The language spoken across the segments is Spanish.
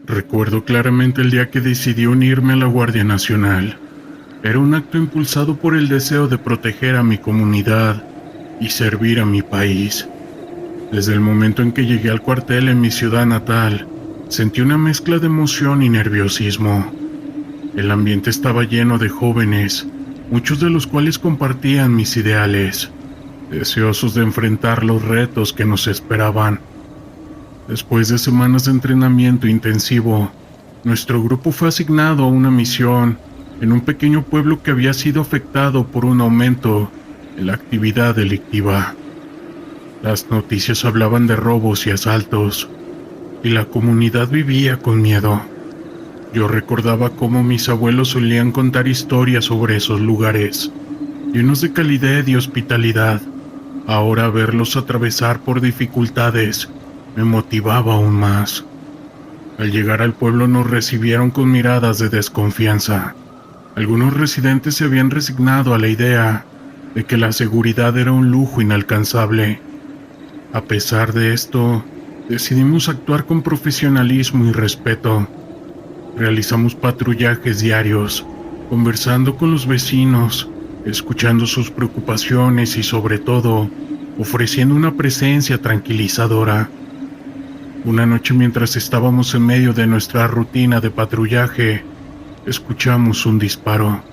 Recuerdo claramente el día que decidí unirme a la Guardia Nacional. Era un acto impulsado por el deseo de proteger a mi comunidad y servir a mi país. Desde el momento en que llegué al cuartel en mi ciudad natal, sentí una mezcla de emoción y nerviosismo. El ambiente estaba lleno de jóvenes, muchos de los cuales compartían mis ideales, deseosos de enfrentar los retos que nos esperaban. Después de semanas de entrenamiento intensivo, nuestro grupo fue asignado a una misión en un pequeño pueblo que había sido afectado por un aumento en la actividad delictiva. Las noticias hablaban de robos y asaltos, y la comunidad vivía con miedo. Yo recordaba cómo mis abuelos solían contar historias sobre esos lugares, llenos de calidez y hospitalidad. Ahora verlos atravesar por dificultades me motivaba aún más. Al llegar al pueblo nos recibieron con miradas de desconfianza. Algunos residentes se habían resignado a la idea de que la seguridad era un lujo inalcanzable. A pesar de esto, decidimos actuar con profesionalismo y respeto. Realizamos patrullajes diarios, conversando con los vecinos, escuchando sus preocupaciones y sobre todo, ofreciendo una presencia tranquilizadora. Una noche mientras estábamos en medio de nuestra rutina de patrullaje, escuchamos un disparo.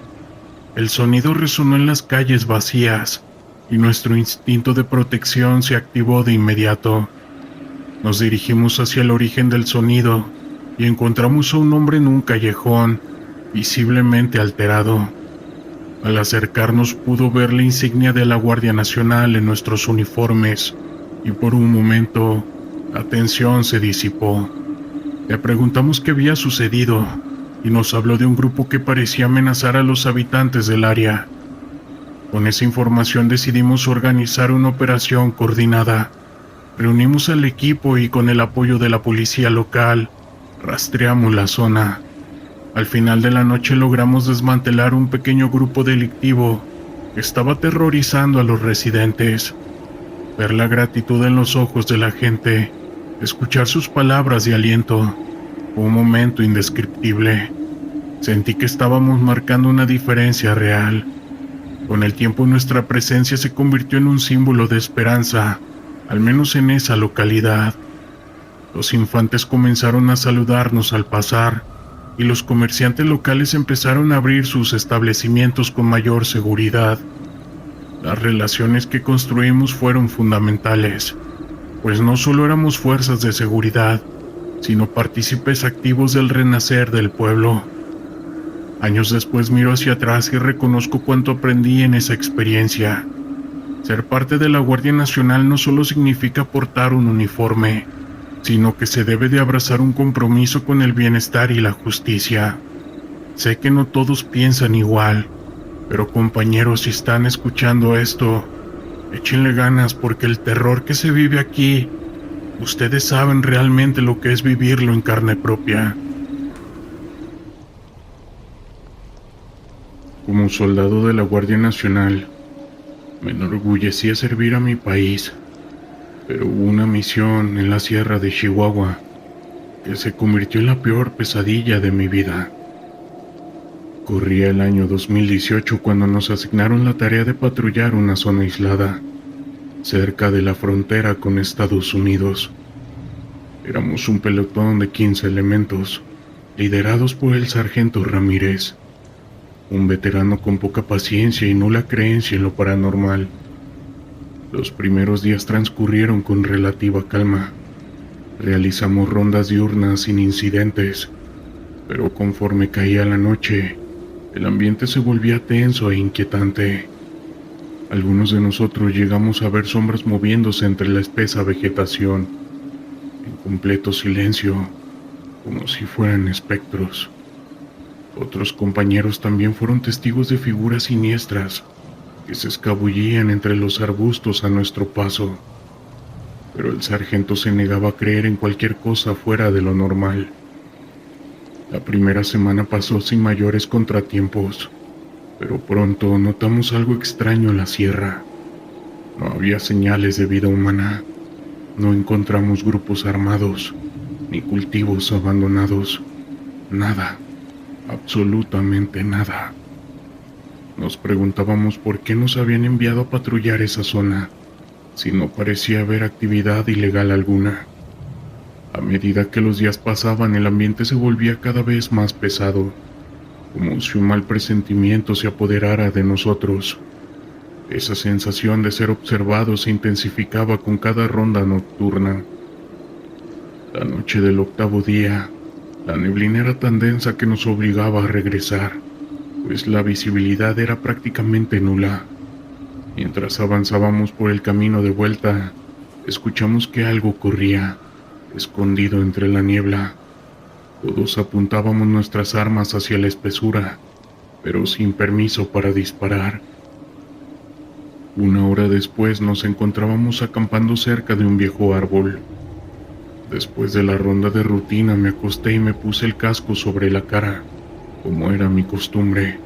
El sonido resonó en las calles vacías y nuestro instinto de protección se activó de inmediato. Nos dirigimos hacia el origen del sonido y encontramos a un hombre en un callejón, visiblemente alterado. Al acercarnos pudo ver la insignia de la Guardia Nacional en nuestros uniformes y por un momento la tensión se disipó. Le preguntamos qué había sucedido y nos habló de un grupo que parecía amenazar a los habitantes del área. Con esa información decidimos organizar una operación coordinada. Reunimos al equipo y con el apoyo de la policía local, rastreamos la zona. Al final de la noche logramos desmantelar un pequeño grupo delictivo que estaba aterrorizando a los residentes. Ver la gratitud en los ojos de la gente, escuchar sus palabras de aliento, fue un momento indescriptible. Sentí que estábamos marcando una diferencia real. Con el tiempo nuestra presencia se convirtió en un símbolo de esperanza, al menos en esa localidad. Los infantes comenzaron a saludarnos al pasar y los comerciantes locales empezaron a abrir sus establecimientos con mayor seguridad. Las relaciones que construimos fueron fundamentales, pues no solo éramos fuerzas de seguridad, sino partícipes activos del renacer del pueblo. Años después miro hacia atrás y reconozco cuánto aprendí en esa experiencia. Ser parte de la Guardia Nacional no solo significa portar un uniforme, sino que se debe de abrazar un compromiso con el bienestar y la justicia. Sé que no todos piensan igual, pero compañeros, si están escuchando esto, échenle ganas porque el terror que se vive aquí, ustedes saben realmente lo que es vivirlo en carne propia. Como soldado de la Guardia Nacional, me enorgullecía servir a mi país, pero hubo una misión en la sierra de Chihuahua que se convirtió en la peor pesadilla de mi vida. Corría el año 2018 cuando nos asignaron la tarea de patrullar una zona aislada, cerca de la frontera con Estados Unidos. Éramos un pelotón de 15 elementos, liderados por el sargento Ramírez, un veterano con poca paciencia y nula creencia en lo paranormal. Los primeros días transcurrieron con relativa calma. Realizamos rondas diurnas sin incidentes, pero conforme caía la noche, el ambiente se volvía tenso e inquietante. Algunos de nosotros llegamos a ver sombras moviéndose entre la espesa vegetación, en completo silencio, como si fueran espectros. Otros compañeros también fueron testigos de figuras siniestras que se escabullían entre los arbustos a nuestro paso, pero el sargento se negaba a creer en cualquier cosa fuera de lo normal. La primera semana pasó sin mayores contratiempos, pero pronto notamos algo extraño en la sierra. No había señales de vida humana, no encontramos grupos armados, ni cultivos abandonados. Nada, absolutamente nada. Nos preguntábamos por qué nos habían enviado a patrullar esa zona, si no parecía haber actividad ilegal alguna. A medida que los días pasaban, el ambiente se volvía cada vez más pesado, como si un mal presentimiento se apoderara de nosotros. Esa sensación de ser observado se intensificaba con cada ronda nocturna. La noche del 8.º día, la neblina era tan densa que nos obligaba a regresar, pues la visibilidad era prácticamente nula. Mientras avanzábamos por el camino de vuelta, escuchamos que algo corría, escondido entre la niebla. Todos apuntábamos nuestras armas hacia la espesura, pero sin permiso para disparar. Una hora después nos encontrábamos acampando cerca de un viejo árbol. Después de la ronda de rutina me acosté y me puse el casco sobre la cara, como era mi costumbre.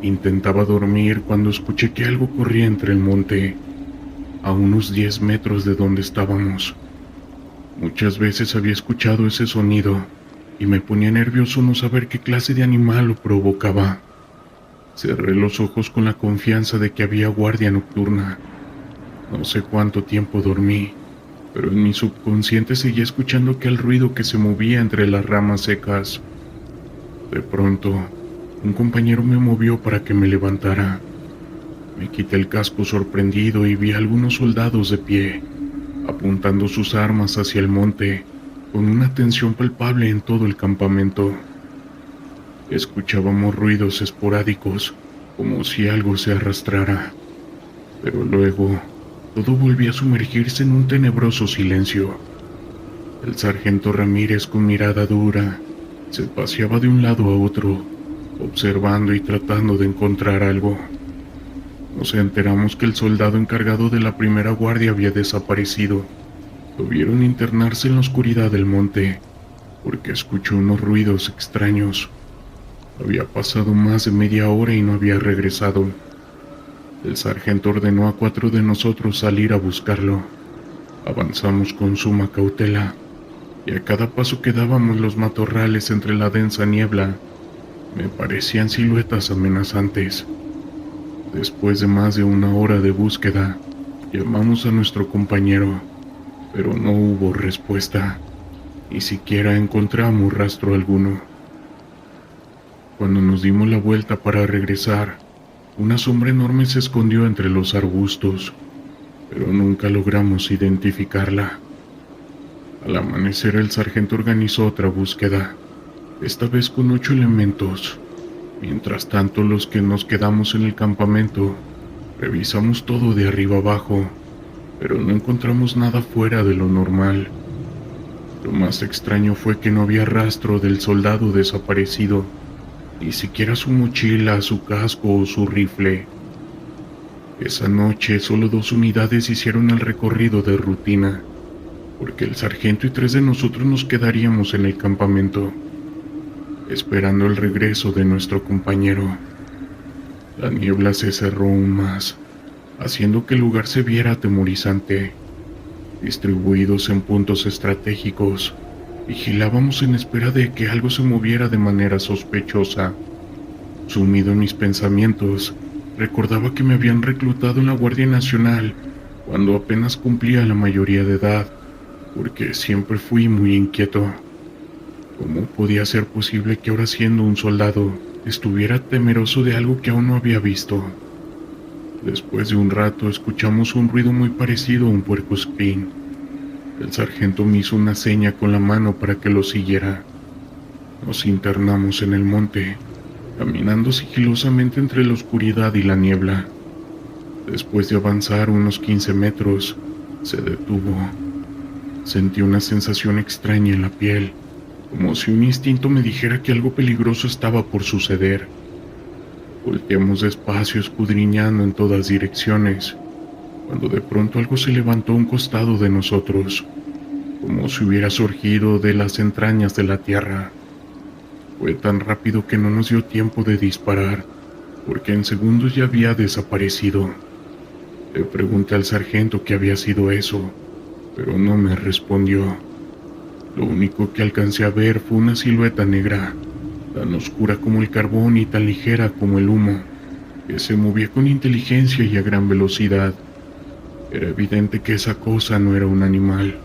Intentaba dormir cuando escuché que algo corría entre el monte, a unos 10 metros de donde estábamos. Muchas veces había escuchado ese sonido y me ponía nervioso no saber qué clase de animal lo provocaba. Cerré los ojos con la confianza de que había guardia nocturna. No sé cuánto tiempo dormí, pero en mi subconsciente seguía escuchando aquel ruido que se movía entre las ramas secas. De pronto, un compañero me movió para que me levantara. Me quité el casco sorprendido y vi a algunos soldados de pie, apuntando sus armas hacia el monte, con una tensión palpable en todo el campamento. Escuchábamos ruidos esporádicos, como si algo se arrastrara, pero luego todo volvía a sumergirse en un tenebroso silencio. El sargento Ramírez, con mirada dura, se paseaba de un lado a otro, observando y tratando de encontrar algo. Nos enteramos que el soldado encargado de la primera guardia había desaparecido. Lo vieron internarse en la oscuridad del monte, porque escuchó unos ruidos extraños. Había pasado más de media hora y no había regresado. El sargento ordenó a 4 de nosotros salir a buscarlo. Avanzamos con suma cautela, y a cada paso que dábamos los matorrales entre la densa niebla me parecían siluetas amenazantes. Después de más de una hora de búsqueda, llamamos a nuestro compañero, pero no hubo respuesta. Ni siquiera encontramos rastro alguno. Cuando nos dimos la vuelta para regresar, una sombra enorme se escondió entre los arbustos, pero nunca logramos identificarla. Al amanecer, el sargento organizó otra búsqueda, esta vez con 8 elementos. Mientras tanto, los que nos quedamos en el campamento, revisamos todo de arriba abajo, pero no encontramos nada fuera de lo normal. Lo más extraño fue que no había rastro del soldado desaparecido, ni siquiera su mochila, su casco o su rifle. Esa noche solo 2 unidades hicieron el recorrido de rutina, porque el sargento y 3 de nosotros nos quedaríamos en el campamento, esperando el regreso de nuestro compañero. La niebla se cerró aún más, haciendo que el lugar se viera atemorizante. Distribuidos en puntos estratégicos, vigilábamos en espera de que algo se moviera de manera sospechosa. Sumido en mis pensamientos, recordaba que me habían reclutado en la Guardia Nacional cuando apenas cumplía la mayoría de edad, porque siempre fui muy inquieto. ¿Cómo podía ser posible que ahora, siendo un soldado, estuviera temeroso de algo que aún no había visto? Después de un rato escuchamos un ruido muy parecido a un puercoespín. El sargento me hizo una seña con la mano para que lo siguiera. Nos internamos en el monte, caminando sigilosamente entre la oscuridad y la niebla. Después de avanzar unos 15 metros, se detuvo. Sentí una sensación extraña en la piel, como si un instinto me dijera que algo peligroso estaba por suceder. Volteamos despacio, escudriñando en todas direcciones, cuando de pronto algo se levantó a un costado de nosotros, como si hubiera surgido de las entrañas de la tierra. Fue tan rápido que no nos dio tiempo de disparar, porque en segundos ya había desaparecido. Le pregunté al sargento qué había sido eso, pero no me respondió. Lo único que alcancé a ver fue una silueta negra, tan oscura como el carbón y tan ligera como el humo, que se movía con inteligencia y a gran velocidad. Era evidente que esa cosa no era un animal.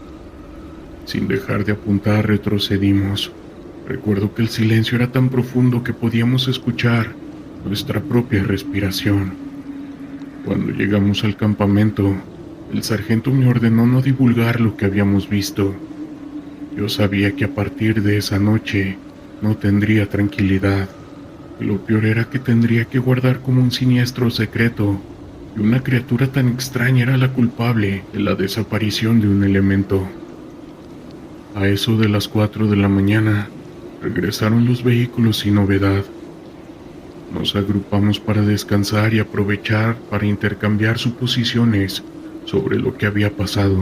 Sin dejar de apuntar, retrocedimos. Recuerdo que el silencio era tan profundo que podíamos escuchar nuestra propia respiración. Cuando llegamos al campamento, el sargento me ordenó no divulgar lo que habíamos visto. Yo sabía que a partir de esa noche no tendría tranquilidad. Y lo peor era que tendría que guardar como un siniestro secreto, y una criatura tan extraña era la culpable de la desaparición de un elemento. A eso de las 4 de la mañana, regresaron los vehículos sin novedad. Nos agrupamos para descansar y aprovechar para intercambiar suposiciones sobre lo que había pasado.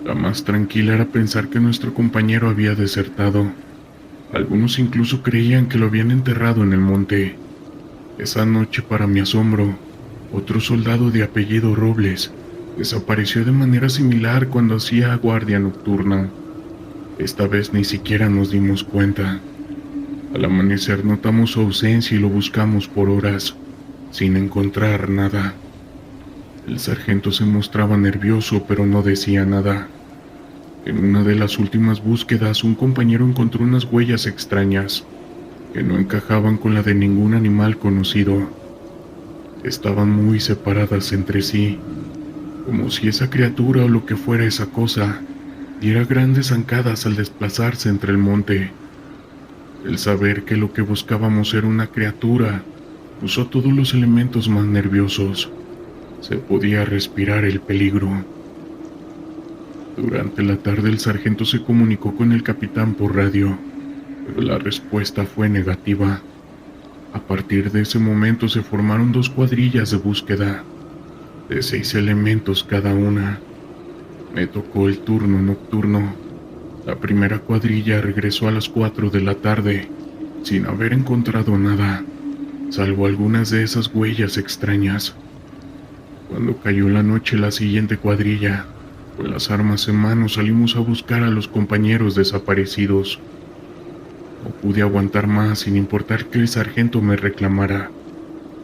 La más tranquila era pensar que nuestro compañero había desertado. Algunos incluso creían que lo habían enterrado en el monte. Esa noche, para mi asombro, otro soldado de apellido Robles desapareció de manera similar cuando hacía guardia nocturna. Esta vez ni siquiera nos dimos cuenta. Al amanecer notamos su ausencia y lo buscamos por horas, sin encontrar nada. El sargento se mostraba nervioso, pero no decía nada. En una de las últimas búsquedas, un compañero encontró unas huellas extrañas, que no encajaban con la de ningún animal conocido. Estaban muy separadas entre sí, como si esa criatura o lo que fuera esa cosa diera grandes zancadas al desplazarse entre el monte. El saber que lo que buscábamos era una criatura puso todos los elementos más nerviosos. Se podía respirar el peligro. Durante la tarde el sargento se comunicó con el capitán por radio, pero la respuesta fue negativa. A partir de ese momento se formaron 2 cuadrillas de búsqueda, de 6 elementos cada una. Me tocó el turno nocturno. La primera cuadrilla regresó a las 4 de la tarde, sin haber encontrado nada, salvo algunas de esas huellas extrañas. Cuando cayó la noche, la siguiente cuadrilla, con las armas en mano, salimos a buscar a los compañeros desaparecidos. No pude aguantar más sin importar que el sargento me reclamara,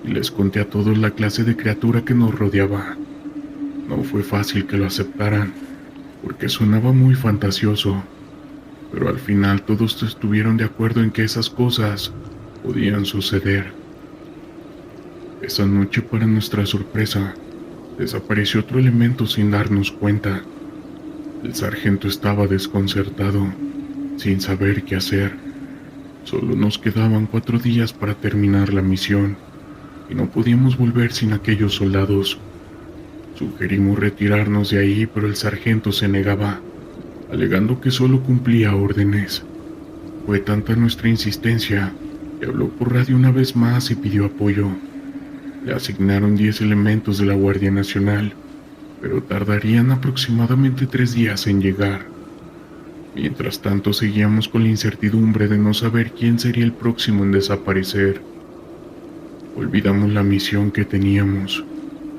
y les conté a todos la clase de criatura que nos rodeaba. No fue fácil que lo aceptaran, porque sonaba muy fantasioso, pero al final todos estuvieron de acuerdo en que esas cosas podían suceder. Esa noche, para nuestra sorpresa, desapareció otro elemento sin darnos cuenta. El sargento estaba desconcertado, sin saber qué hacer. Solo nos quedaban 4 días para terminar la misión, y no podíamos volver sin aquellos soldados. Sugerimos retirarnos de ahí, pero el sargento se negaba, alegando que solo cumplía órdenes. Fue tanta nuestra insistencia que habló por radio una vez más y pidió apoyo. Le asignaron 10 elementos de la Guardia Nacional, pero tardarían aproximadamente 3 días en llegar. Mientras tanto, seguíamos con la incertidumbre de no saber quién sería el próximo en desaparecer. Olvidamos la misión que teníamos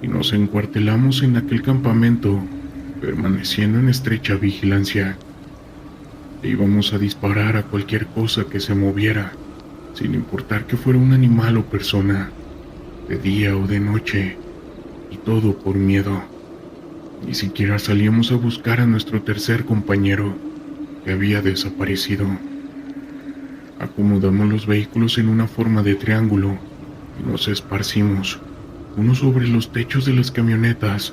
y nos encuartelamos en aquel campamento, permaneciendo en estrecha vigilancia. E íbamos a disparar a cualquier cosa que se moviera, sin importar que fuera un animal o persona, de día o de noche, y todo por miedo. Ni siquiera salíamos a buscar a nuestro tercer compañero, que había desaparecido. Acomodamos los vehículos en una forma de triángulo y nos esparcimos, unos sobre los techos de las camionetas,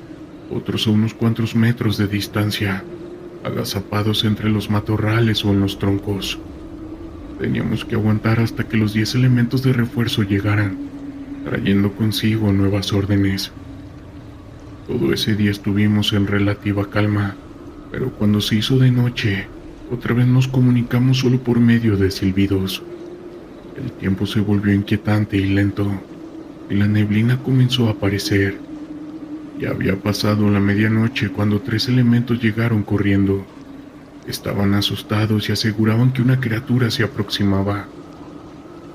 otros a unos cuantos metros de distancia, agazapados entre los matorrales o en los troncos. Teníamos que aguantar hasta que los 10 elementos de refuerzo llegaran, trayendo consigo nuevas órdenes. Todo ese día estuvimos en relativa calma, pero cuando se hizo de noche, otra vez nos comunicamos solo por medio de silbidos. El tiempo se volvió inquietante y lento, y la neblina comenzó a aparecer. Ya había pasado la medianoche cuando 3 elementos llegaron corriendo. Estaban asustados y aseguraban que una criatura se aproximaba.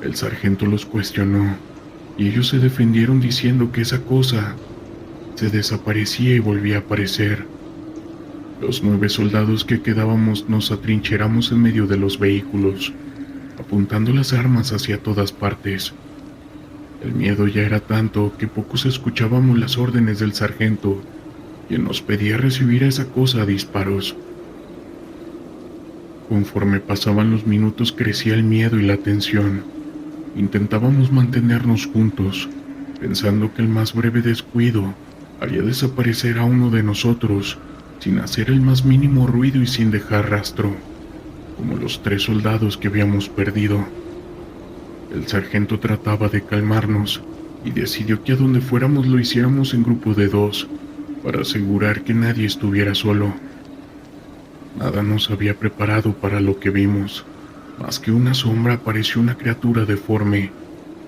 El sargento los cuestionó, y ellos se defendieron diciendo que esa cosa se desaparecía y volvía a aparecer. Los 9 soldados que quedábamos nos atrincheramos en medio de los vehículos, apuntando las armas hacia todas partes. El miedo ya era tanto que pocos escuchábamos las órdenes del sargento, quien nos pedía recibir a esa cosa a disparos. Conforme pasaban los minutos crecía el miedo y la tensión. Intentábamos mantenernos juntos, pensando que el más breve descuido haría desaparecer a uno de nosotros, sin hacer el más mínimo ruido y sin dejar rastro, como los 3 soldados que habíamos perdido. El sargento trataba de calmarnos y decidió que a donde fuéramos lo hiciéramos en grupo de 2, para asegurar que nadie estuviera solo. Nada nos había preparado para lo que vimos. Más que una sombra apareció una criatura deforme,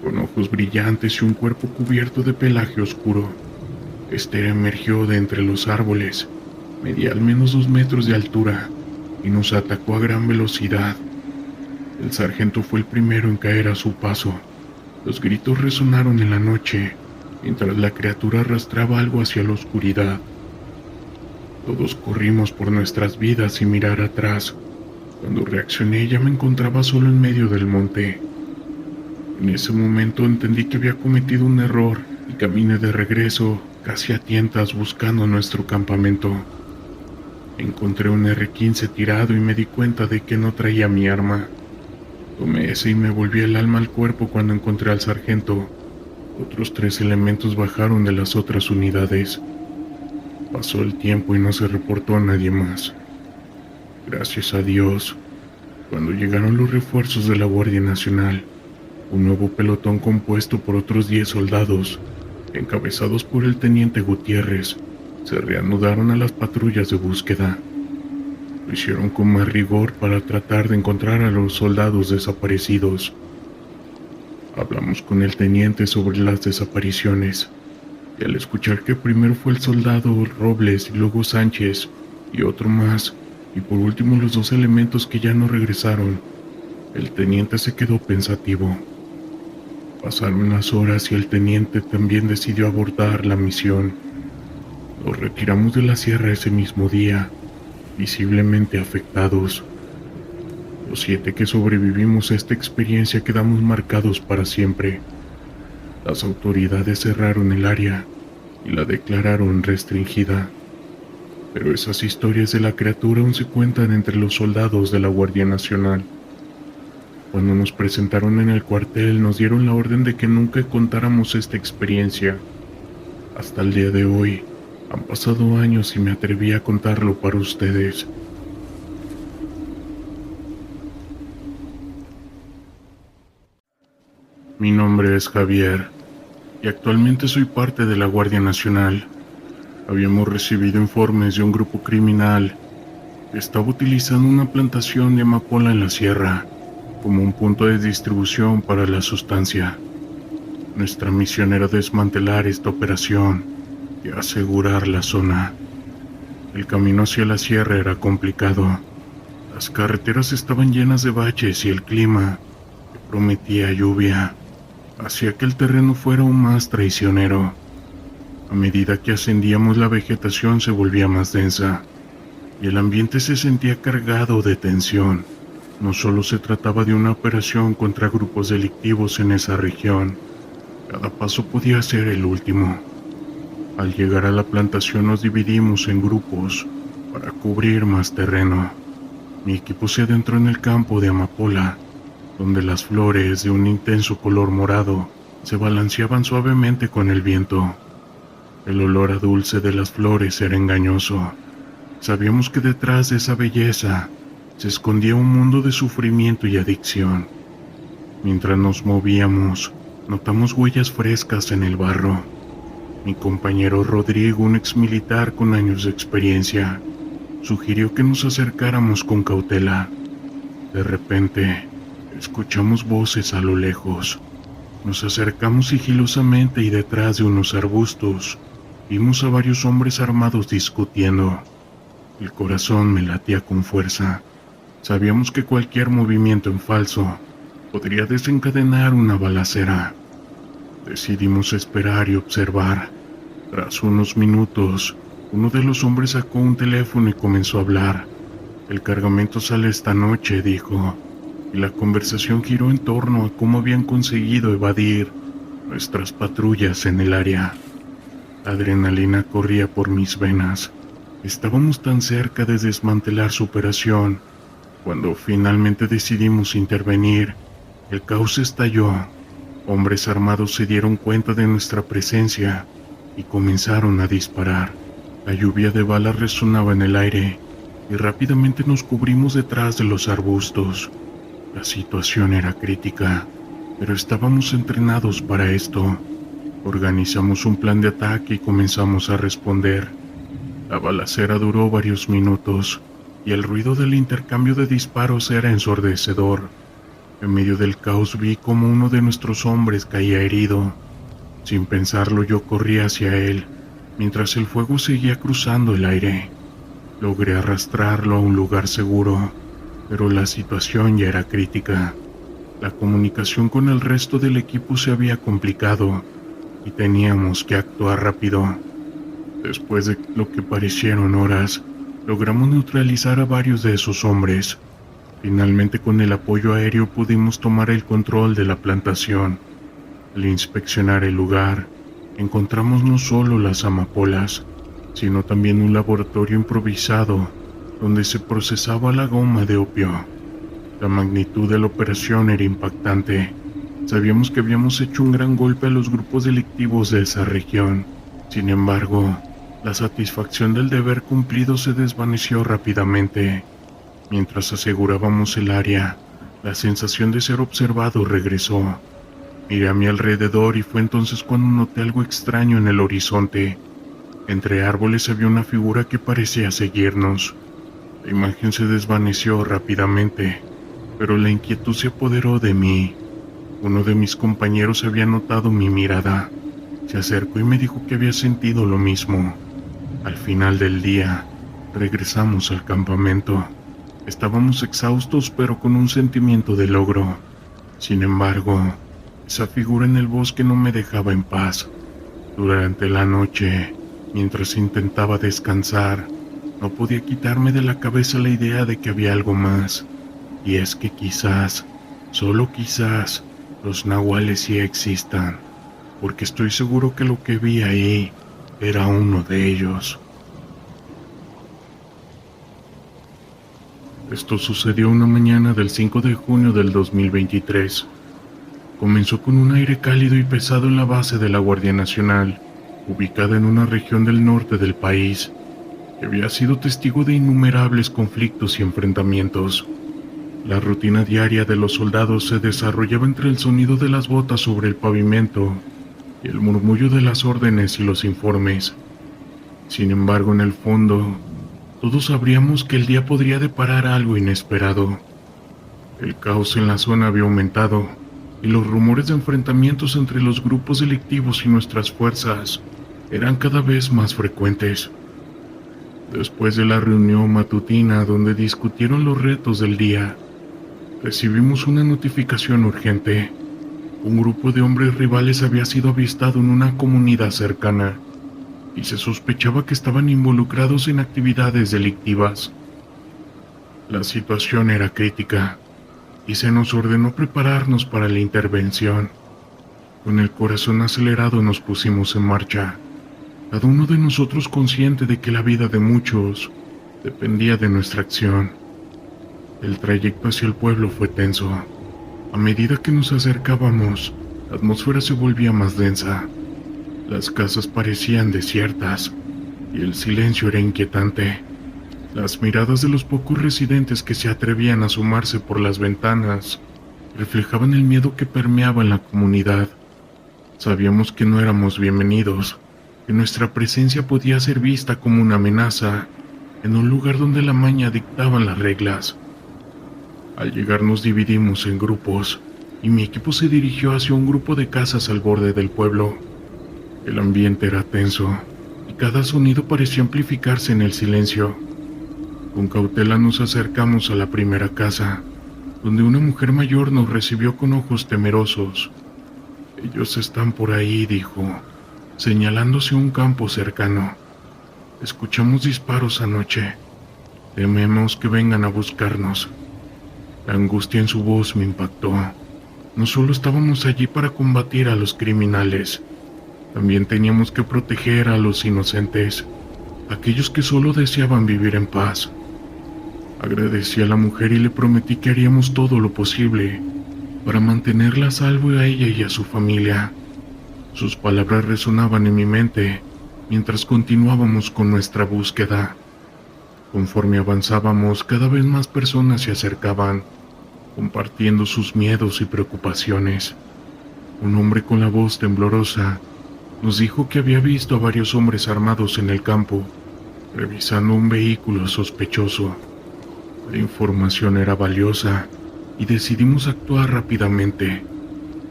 con ojos brillantes y un cuerpo cubierto de pelaje oscuro. Este emergió de entre los árboles, medía al menos 2 metros de altura, y nos atacó a gran velocidad. El sargento fue el primero en caer a su paso. Los gritos resonaron en la noche, mientras la criatura arrastraba algo hacia la oscuridad. Todos corrimos por nuestras vidas sin mirar atrás. Cuando reaccioné ya me encontraba solo en medio del monte. En ese momento entendí que había cometido un error y caminé de regreso, casi a tientas, buscando nuestro campamento. Encontré un R-15 tirado y me di cuenta de que no traía mi arma. Tomé ese y me volví el alma al cuerpo cuando encontré al sargento. Otros 3 elementos bajaron de las otras unidades. Pasó el tiempo y no se reportó a nadie más. Gracias a Dios, cuando llegaron los refuerzos de la Guardia Nacional, un nuevo pelotón compuesto por otros 10 soldados, encabezados por el teniente Gutiérrez, se reanudaron a las patrullas de búsqueda. Lo hicieron con más rigor para tratar de encontrar a los soldados desaparecidos. Hablamos con el teniente sobre las desapariciones, y al escuchar que primero fue el soldado Robles y luego Sánchez y otro más, y por último los 2 elementos que ya no regresaron, el teniente se quedó pensativo. Pasaron las horas y el teniente también decidió abordar la misión. Nos retiramos de la sierra ese mismo día, visiblemente afectados. Los 7 que sobrevivimos a esta experiencia quedamos marcados para siempre. Las autoridades cerraron el área y la declararon restringida. Pero esas historias de la criatura aún se cuentan entre los soldados de la Guardia Nacional. Cuando nos presentaron en el cuartel nos dieron la orden de que nunca contáramos esta experiencia. Hasta el día de hoy, han pasado años y me atreví a contarlo para ustedes. Mi nombre es Javier y actualmente soy parte de la Guardia Nacional. Habíamos recibido informes de un grupo criminal que estaba utilizando una plantación de amapola en la sierra como un punto de distribución para la sustancia. Nuestra misión era desmantelar esta operación y asegurar la zona. El camino hacia la sierra era complicado. Las carreteras estaban llenas de baches y el clima, que prometía lluvia, hacía que el terreno fuera aún más traicionero. A medida que ascendíamos, la vegetación se volvía más densa y el ambiente se sentía cargado de tensión. No solo se trataba de una operación contra grupos delictivos en esa región, cada paso podía ser el último. Al llegar a la plantación nos dividimos en grupos para cubrir más terreno. Mi equipo se adentró en el campo de amapola, donde las flores de un intenso color morado se balanceaban suavemente con el viento. El olor a dulce de las flores era engañoso. Sabíamos que detrás de esa belleza se escondía un mundo de sufrimiento y adicción. Mientras nos movíamos, notamos huellas frescas en el barro. Mi compañero Rodrigo, un exmilitar con años de experiencia, sugirió que nos acercáramos con cautela. De repente, escuchamos voces a lo lejos. Nos acercamos sigilosamente y detrás de unos arbustos vimos a varios hombres armados discutiendo. El corazón me latía con fuerza. Sabíamos que cualquier movimiento en falso podría desencadenar una balacera. Decidimos esperar y observar. Tras unos minutos, Uno de los hombres sacó un teléfono y comenzó a hablar. El cargamento sale esta noche, dijo, y la conversación giró en torno a cómo habían conseguido evadir nuestras patrullas en el área. La adrenalina corría por mis venas. Estábamos tan cerca de desmantelar su operación. Cuando finalmente decidimos intervenir, el caos estalló. Hombres armados se dieron cuenta de nuestra presencia y comenzaron a disparar. La lluvia de balas resonaba en el aire y rápidamente nos cubrimos detrás de los arbustos. La situación era crítica, pero estábamos entrenados para esto. Organizamos un plan de ataque y comenzamos a responder. La balacera duró varios minutos y el ruido del intercambio de disparos era ensordecedor. En medio del caos vi cómo uno de nuestros hombres caía herido. Sin pensarlo, yo corrí hacia él, mientras el fuego seguía cruzando el aire. Logré arrastrarlo a un lugar seguro, pero la situación ya era crítica. La comunicación con el resto del equipo se había complicado y teníamos que actuar rápido. Después de lo que parecieron horas, logramos neutralizar a varios de esos hombres. Finalmente, con el apoyo aéreo pudimos tomar el control de la plantación. Al inspeccionar el lugar, encontramos no solo las amapolas, sino también un laboratorio improvisado donde se procesaba la goma de opio. La magnitud de la operación era impactante. Sabíamos que habíamos hecho un gran golpe a los grupos delictivos de esa región. Sin embargo, la satisfacción del deber cumplido se desvaneció rápidamente. Mientras asegurábamos el área, la sensación de ser observado regresó. Miré a mi alrededor y fue entonces cuando noté algo extraño en el horizonte. Entre árboles había una figura que parecía seguirnos. La imagen se desvaneció rápidamente, pero la inquietud se apoderó de mí. Uno de mis compañeros había notado mi mirada. Se acercó y me dijo que había sentido lo mismo. Al final del día, regresamos al campamento. Estábamos exhaustos, pero con un sentimiento de logro. Sin embargo, esa figura en el bosque no me dejaba en paz. Durante la noche, mientras intentaba descansar, no podía quitarme de la cabeza la idea de que había algo más. Y es que quizás, solo quizás, los nahuales sí existan, porque estoy seguro que lo que vi ahí era uno de ellos. Esto sucedió una mañana del 5 de junio del 2023. Comenzó con un aire cálido y pesado en la base de la Guardia Nacional, ubicada en una región del norte del país, que había sido testigo de innumerables conflictos y enfrentamientos. La rutina diaria de los soldados se desarrollaba entre el sonido de las botas sobre el pavimento y el murmullo de las órdenes y los informes. Sin embargo, en el fondo, todos sabríamos que el día podría deparar algo inesperado. El caos en la zona había aumentado y los rumores de enfrentamientos entre los grupos delictivos y nuestras fuerzas eran cada vez más frecuentes. Después de la reunión matutina donde discutieron los retos del día, recibimos una notificación urgente. Un grupo de hombres rivales había sido avistado en una comunidad cercana y se sospechaba que estaban involucrados en actividades delictivas. La situación era crítica y se nos ordenó prepararnos para la intervención. Con el corazón acelerado nos pusimos en marcha, cada uno de nosotros consciente de que la vida de muchos dependía de nuestra acción. El trayecto hacia el pueblo fue tenso. A medida que nos acercábamos, la atmósfera se volvía más densa. Las casas parecían desiertas y el silencio era inquietante. Las miradas de los pocos residentes que se atrevían a asomarse por las ventanas reflejaban el miedo que permeaba en la comunidad. Sabíamos que no éramos bienvenidos, que nuestra presencia podía ser vista como una amenaza en un lugar donde la maña dictaban las reglas. Al llegar nos dividimos en grupos y mi equipo se dirigió hacia un grupo de casas al borde del pueblo. El ambiente era tenso y cada sonido parecía amplificarse en el silencio. Con cautela nos acercamos a la primera casa, donde una mujer mayor nos recibió con ojos temerosos. «Ellos están por ahí», dijo, señalándose un campo cercano. Escuchamos disparos anoche. Tememos que vengan a buscarnos. La angustia en su voz me impactó. No solo estábamos allí para combatir a los criminales, también teníamos que proteger a los inocentes, aquellos que solo deseaban vivir en paz. Agradecí a la mujer y le prometí que haríamos todo lo posible para mantenerla a salvo a ella y a su familia. Sus palabras resonaban en mi mente mientras continuábamos con nuestra búsqueda. Conforme avanzábamos, cada vez más personas se acercaban, compartiendo sus miedos y preocupaciones. Un hombre con la voz temblorosa nos dijo que había visto a varios hombres armados en el campo, revisando un vehículo sospechoso. La información era valiosa y decidimos actuar rápidamente.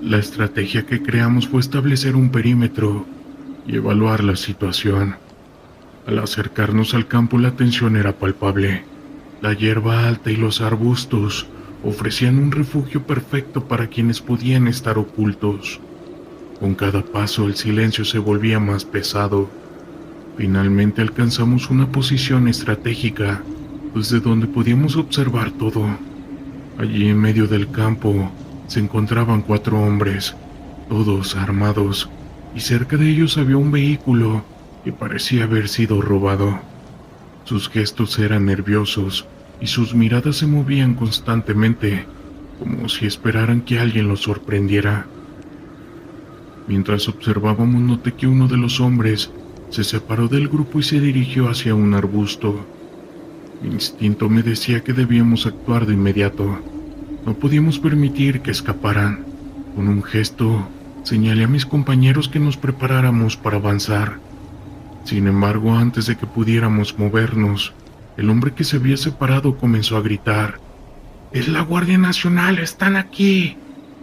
La estrategia que creamos fue establecer un perímetro y evaluar la situación. Al acercarnos al campo, la tensión era palpable. La hierba alta y los arbustos ofrecían un refugio perfecto para quienes podían estar ocultos. Con cada paso el silencio se volvía más pesado. Finalmente alcanzamos una posición estratégica desde donde podíamos observar todo. Allí en medio del campo se encontraban 4 hombres, todos armados, y cerca de ellos había un vehículo que parecía haber sido robado. Sus gestos eran nerviosos y sus miradas se movían constantemente, como si esperaran que alguien los sorprendiera. Mientras observábamos, noté que uno de los hombres se separó del grupo y se dirigió hacia un arbusto. Mi instinto me decía que debíamos actuar de inmediato. No podíamos permitir que escaparan. Con un gesto, señalé a mis compañeros que nos preparáramos para avanzar. Sin embargo, antes de que pudiéramos movernos, el hombre que se había separado comenzó a gritar: «¡Es la Guardia Nacional! ¡Están aquí!».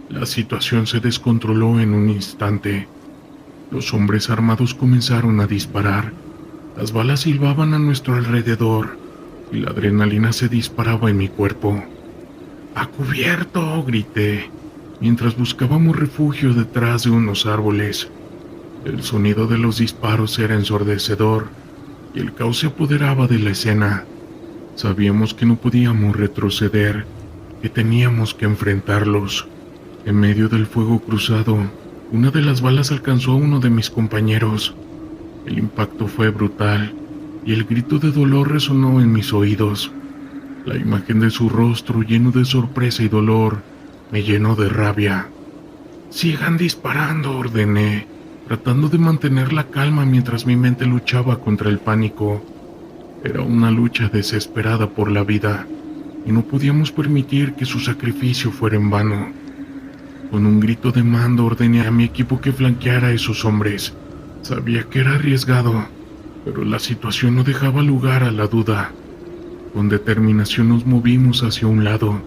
La situación se descontroló en un instante. Los hombres armados comenzaron a disparar. Las balas silbaban a nuestro alrededor y la adrenalina se disparaba en mi cuerpo. «¡A cubierto!», grité, mientras buscábamos refugio detrás de unos árboles. El sonido de los disparos era ensordecedor y el caos se apoderaba de la escena. Sabíamos que no podíamos retroceder, que teníamos que enfrentarlos. En medio del fuego cruzado, una de las balas alcanzó a uno de mis compañeros. El impacto fue brutal y el grito de dolor resonó en mis oídos. La imagen de su rostro, lleno de sorpresa y dolor, me llenó de rabia. «Sigan disparando», ordené, tratando de mantener la calma mientras mi mente luchaba contra el pánico. Era una lucha desesperada por la vida y no podíamos permitir que su sacrificio fuera en vano. Con un grito de mando ordené a mi equipo que flanqueara a esos hombres. Sabía que era arriesgado, pero la situación no dejaba lugar a la duda. Con determinación nos movimos hacia un lado,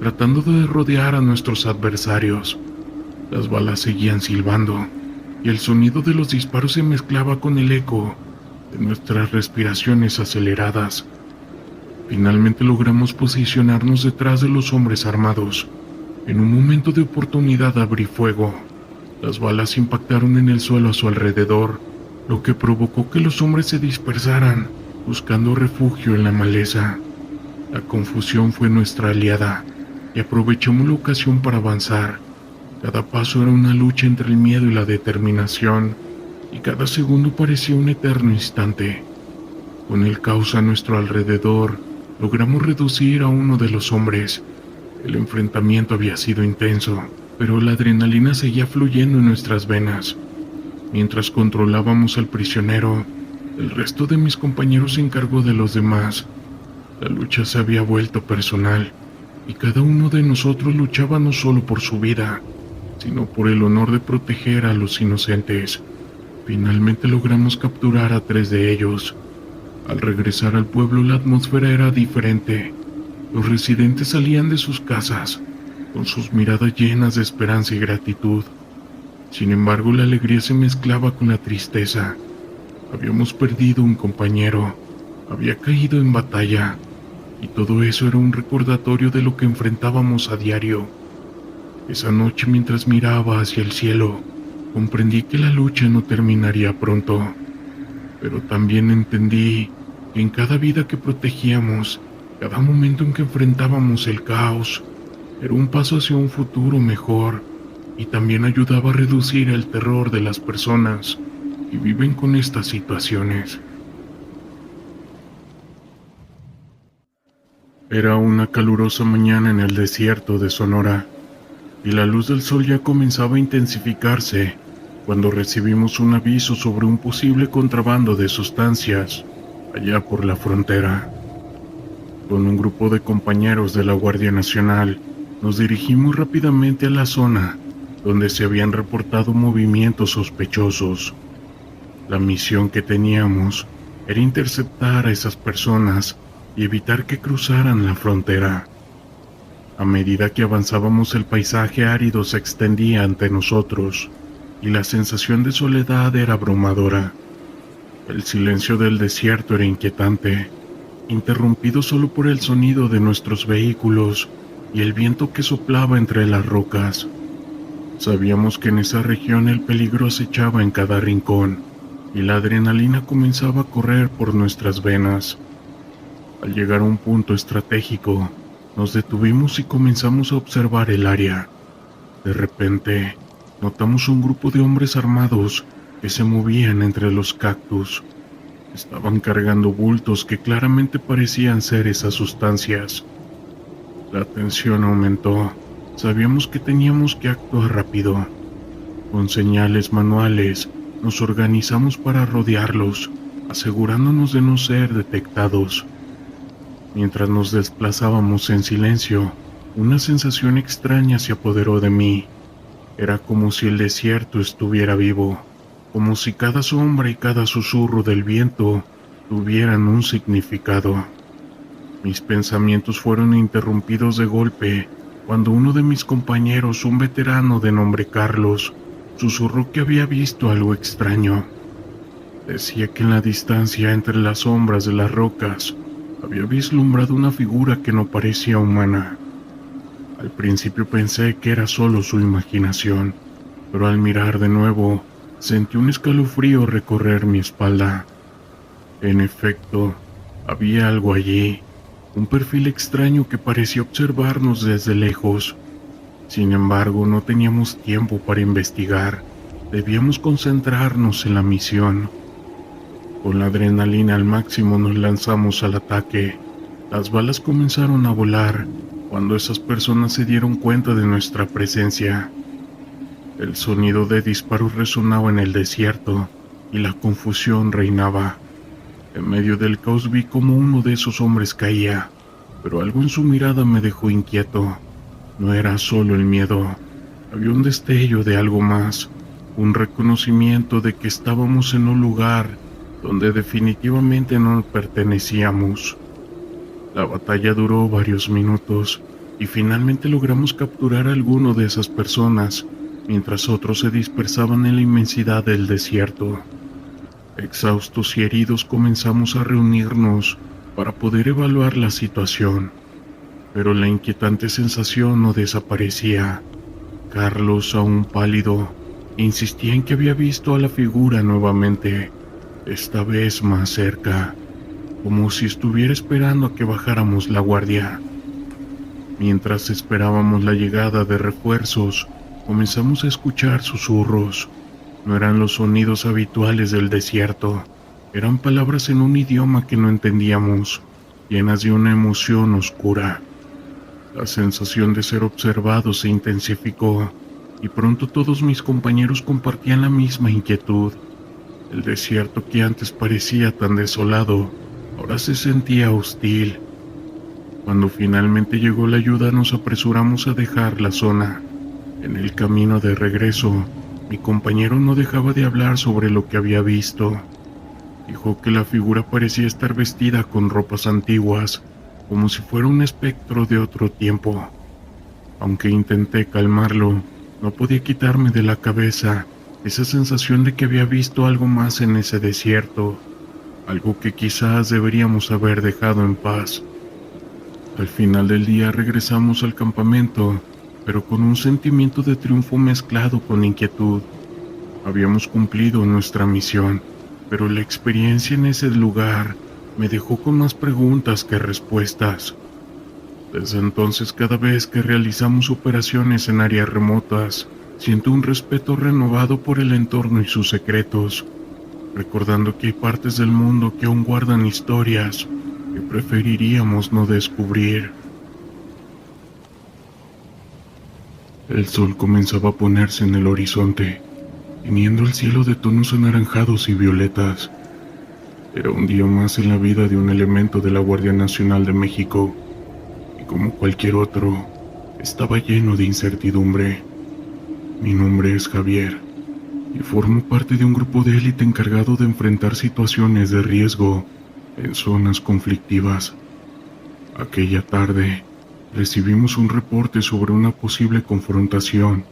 tratando de rodear a nuestros adversarios. Las balas seguían silbando, y el sonido de los disparos se mezclaba con el eco de nuestras respiraciones aceleradas. Finalmente logramos posicionarnos detrás de los hombres armados. En un momento de oportunidad abrí fuego. Las balas impactaron en el suelo a su alrededor, lo que provocó que los hombres se dispersaran, buscando refugio en la maleza. La confusión fue nuestra aliada, y aprovechamos la ocasión para avanzar. Cada paso era una lucha entre el miedo y la determinación, y cada segundo parecía un eterno instante. Con el caos a nuestro alrededor, logramos reducir a uno de los hombres. El enfrentamiento había sido intenso, pero la adrenalina seguía fluyendo en nuestras venas. Mientras controlábamos al prisionero, el resto de mis compañeros se encargó de los demás. La lucha se había vuelto personal, y cada uno de nosotros luchaba no solo por su vida, sino por el honor de proteger a los inocentes. Finalmente logramos capturar a 3 de ellos. Al regresar al pueblo, la atmósfera era diferente. Los residentes salían de sus casas, con sus miradas llenas de esperanza y gratitud. Sin embargo, la alegría se mezclaba con la tristeza. Habíamos perdido un compañero, había caído en batalla, y todo eso era un recordatorio de lo que enfrentábamos a diario. Esa noche, mientras miraba hacia el cielo, comprendí que la lucha no terminaría pronto. pero también entendí que en cada vida que protegíamos, cada momento en que enfrentábamos el caos, era un paso hacia un futuro mejor y también ayudaba a reducir el terror de las personas que viven con estas situaciones. Era una calurosa mañana en el desierto de Sonora, y la luz del sol ya comenzaba a intensificarse cuando recibimos un aviso sobre un posible contrabando de sustancias allá por la frontera. Con un grupo de compañeros de la Guardia Nacional, nos dirigimos rápidamente a la zona donde se habían reportado movimientos sospechosos. La misión que teníamos era interceptar a esas personas y evitar que cruzaran la frontera. A medida que avanzábamos, el paisaje árido se extendía ante nosotros y la sensación de soledad era abrumadora. El silencio del desierto era inquietante, interrumpido solo por el sonido de nuestros vehículos y el viento que soplaba entre las rocas. Sabíamos que en esa región el peligro acechaba en cada rincón y la adrenalina comenzaba a correr por nuestras venas. Al llegar a un punto estratégico, nos detuvimos y comenzamos a observar el área. De repente, notamos un grupo de hombres armados que se movían entre los cactus. Estaban cargando bultos que claramente parecían ser esas sustancias. La tensión aumentó. Sabíamos que teníamos que actuar rápido. Con señales manuales, nos organizamos para rodearlos, asegurándonos de no ser detectados. Mientras nos desplazábamos en silencio, una sensación extraña se apoderó de mí. Era como si el desierto estuviera vivo, como si cada sombra y cada susurro del viento tuvieran un significado. Mis pensamientos fueron interrumpidos de golpe cuando uno de mis compañeros, un veterano de nombre Carlos, susurró que había visto algo extraño. Decía que en la distancia entre las sombras de las rocas había vislumbrado una figura que no parecía humana. Al principio pensé que era solo su imaginación, pero al mirar de nuevo, sentí un escalofrío recorrer mi espalda. En efecto, había algo allí, un perfil extraño que parecía observarnos desde lejos. Sin embargo, no teníamos tiempo para investigar, debíamos concentrarnos en la misión. Con la adrenalina al máximo nos lanzamos al ataque. Las balas comenzaron a volar cuando esas personas se dieron cuenta de nuestra presencia. El sonido de disparos resonaba en el desierto y la confusión reinaba. En medio del caos vi cómo uno de esos hombres caía, pero algo en su mirada me dejó inquieto. No era solo el miedo, había un destello de algo más, un reconocimiento de que estábamos en un lugar donde definitivamente no pertenecíamos. La batalla duró varios minutos y finalmente logramos capturar a alguno de esas personas, mientras otros se dispersaban en la inmensidad del desierto. Exhaustos y heridos comenzamos a reunirnos para poder evaluar la situación, pero la inquietante sensación no desaparecía. Carlos, aún pálido, insistía en que había visto a la figura nuevamente, esta vez más cerca, como si estuviera esperando a que bajáramos la guardia. Mientras esperábamos la llegada de refuerzos, comenzamos a escuchar susurros. No eran los sonidos habituales del desierto, eran palabras en un idioma que no entendíamos, llenas de una emoción oscura. La sensación de ser observado se intensificó, y pronto todos mis compañeros compartían la misma inquietud. El desierto que antes parecía tan desolado, ahora se sentía hostil. Cuando finalmente llegó la ayuda, nos apresuramos a dejar la zona. En el camino de regreso, mi compañero no dejaba de hablar sobre lo que había visto. Dijo que la figura parecía estar vestida con ropas antiguas, como si fuera un espectro de otro tiempo. Aunque intenté calmarlo, no podía quitarme de la cabeza esa sensación de que había visto algo más en ese desierto, algo que quizás deberíamos haber dejado en paz. Al final del día regresamos al campamento, pero con un sentimiento de triunfo mezclado con inquietud. Habíamos cumplido nuestra misión, pero la experiencia en ese lugar me dejó con más preguntas que respuestas. Desde entonces, cada vez que realizamos operaciones en áreas remotas, siento un respeto renovado por el entorno y sus secretos, recordando que hay partes del mundo que aún guardan historias que preferiríamos no descubrir. El sol comenzaba a ponerse en el horizonte, tiñendo el cielo de tonos anaranjados y violetas. Era un día más en la vida de un elemento de la Guardia Nacional de México, y como cualquier otro, estaba lleno de incertidumbre. Mi nombre es Javier, y formo parte de un grupo de élite encargado de enfrentar situaciones de riesgo en zonas conflictivas. Aquella tarde, recibimos un reporte sobre una posible confrontación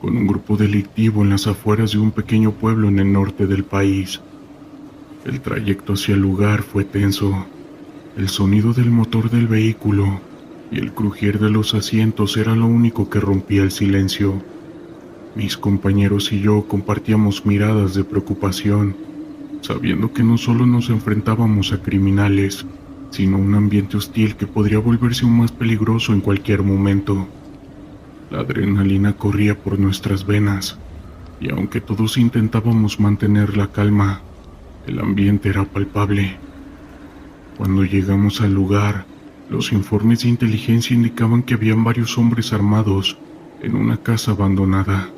con un grupo delictivo en las afueras de un pequeño pueblo en el norte del país. El trayecto hacia el lugar fue tenso. El sonido del motor del vehículo y el crujir de los asientos era lo único que rompía el silencio. Mis compañeros y yo compartíamos miradas de preocupación, sabiendo que no solo nos enfrentábamos a criminales, sino a un ambiente hostil que podría volverse aún más peligroso en cualquier momento. La adrenalina corría por nuestras venas, y aunque todos intentábamos mantener la calma, el ambiente era palpable. Cuando llegamos al lugar, los informes de inteligencia indicaban que habían varios hombres armados en una casa abandonada.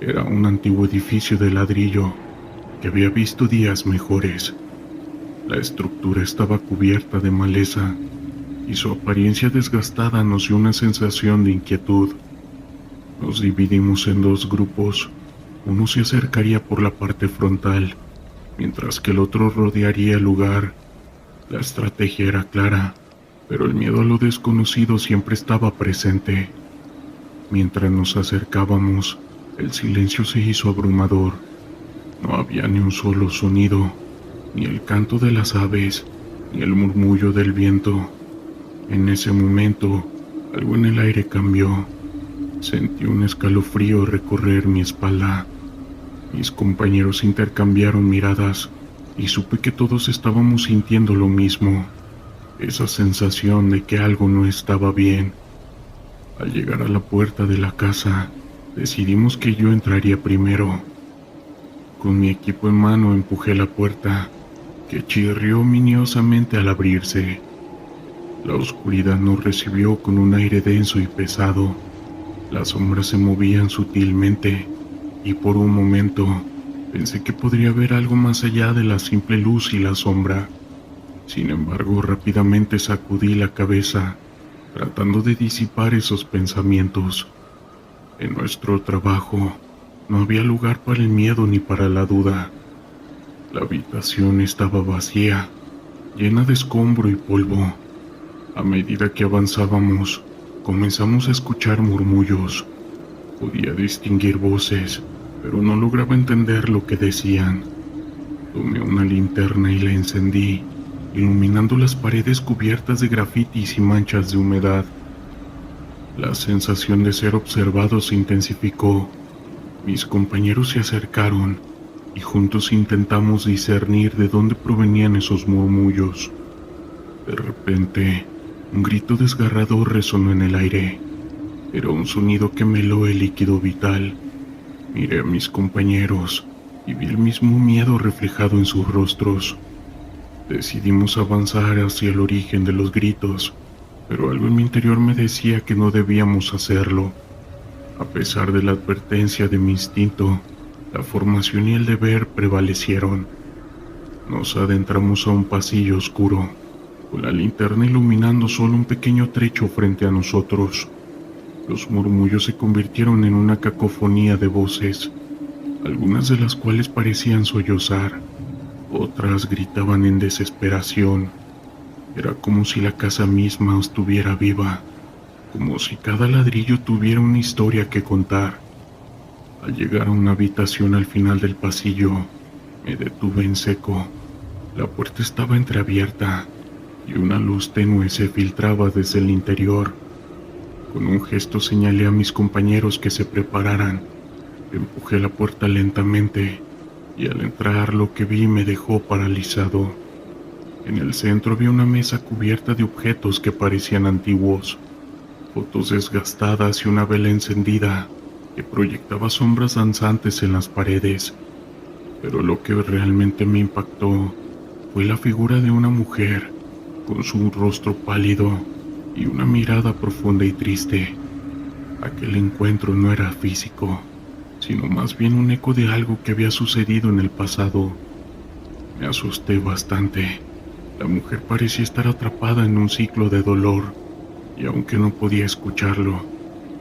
Era un antiguo edificio de ladrillo que había visto días mejores. La estructura estaba cubierta de maleza y su apariencia desgastada nos dio una sensación de inquietud. Nos dividimos en dos grupos. Uno se acercaría por la parte frontal, mientras que el otro rodearía el lugar. La estrategia era clara, pero el miedo a lo desconocido siempre estaba presente. Mientras nos acercábamos, el silencio se hizo abrumador. No había ni un solo sonido, ni el canto de las aves, ni el murmullo del viento. En ese momento, algo en el aire cambió. Sentí un escalofrío recorrer mi espalda. Mis compañeros intercambiaron miradas y supe que todos estábamos sintiendo lo mismo, esa sensación de que algo no estaba bien. Al llegar a la puerta de la casa, decidimos que yo entraría primero. Con mi equipo en mano empujé la puerta, que chirrió ominiosamente al abrirse. La oscuridad nos recibió con un aire denso y pesado. Las sombras se movían sutilmente, y por un momento pensé que podría haber algo más allá de la simple luz y la sombra. Sin embargo, rápidamente sacudí la cabeza, tratando de disipar esos pensamientos. En nuestro trabajo no había lugar para el miedo ni para la duda. La habitación estaba vacía, llena de escombro y polvo. A medida que avanzábamos, comenzamos a escuchar murmullos. Podía distinguir voces, pero no lograba entender lo que decían. Tomé una linterna y la encendí, iluminando las paredes cubiertas de grafitis y manchas de humedad. La sensación de ser observado se intensificó. Mis compañeros se acercaron y juntos intentamos discernir de dónde provenían esos murmullos. De repente, un grito desgarrador resonó en el aire. Era un sonido que me heló el líquido vital. Miré a mis compañeros y vi el mismo miedo reflejado en sus rostros. Decidimos avanzar hacia el origen de los gritos, pero algo en mi interior me decía que no debíamos hacerlo. A pesar de la advertencia de mi instinto, la formación y el deber prevalecieron. Nos adentramos a un pasillo oscuro, con la linterna iluminando solo un pequeño trecho frente a nosotros. Los murmullos se convirtieron en una cacofonía de voces, algunas de las cuales parecían sollozar, otras gritaban en desesperación. Era como si la casa misma estuviera viva, como si cada ladrillo tuviera una historia que contar. Al llegar a una habitación al final del pasillo, me detuve en seco. La puerta estaba entreabierta y una luz tenue se filtraba desde el interior. Con un gesto señalé a mis compañeros que se prepararan. Empujé la puerta lentamente y al entrar lo que vi me dejó paralizado. En el centro había una mesa cubierta de objetos que parecían antiguos, fotos desgastadas y una vela encendida que proyectaba sombras danzantes en las paredes. Pero lo que realmente me impactó fue la figura de una mujer, con su rostro pálido y una mirada profunda y triste. Aquel encuentro no era físico, sino más bien un eco de algo que había sucedido en el pasado. Me asusté bastante. La mujer parecía estar atrapada en un ciclo de dolor, y aunque no podía escucharlo,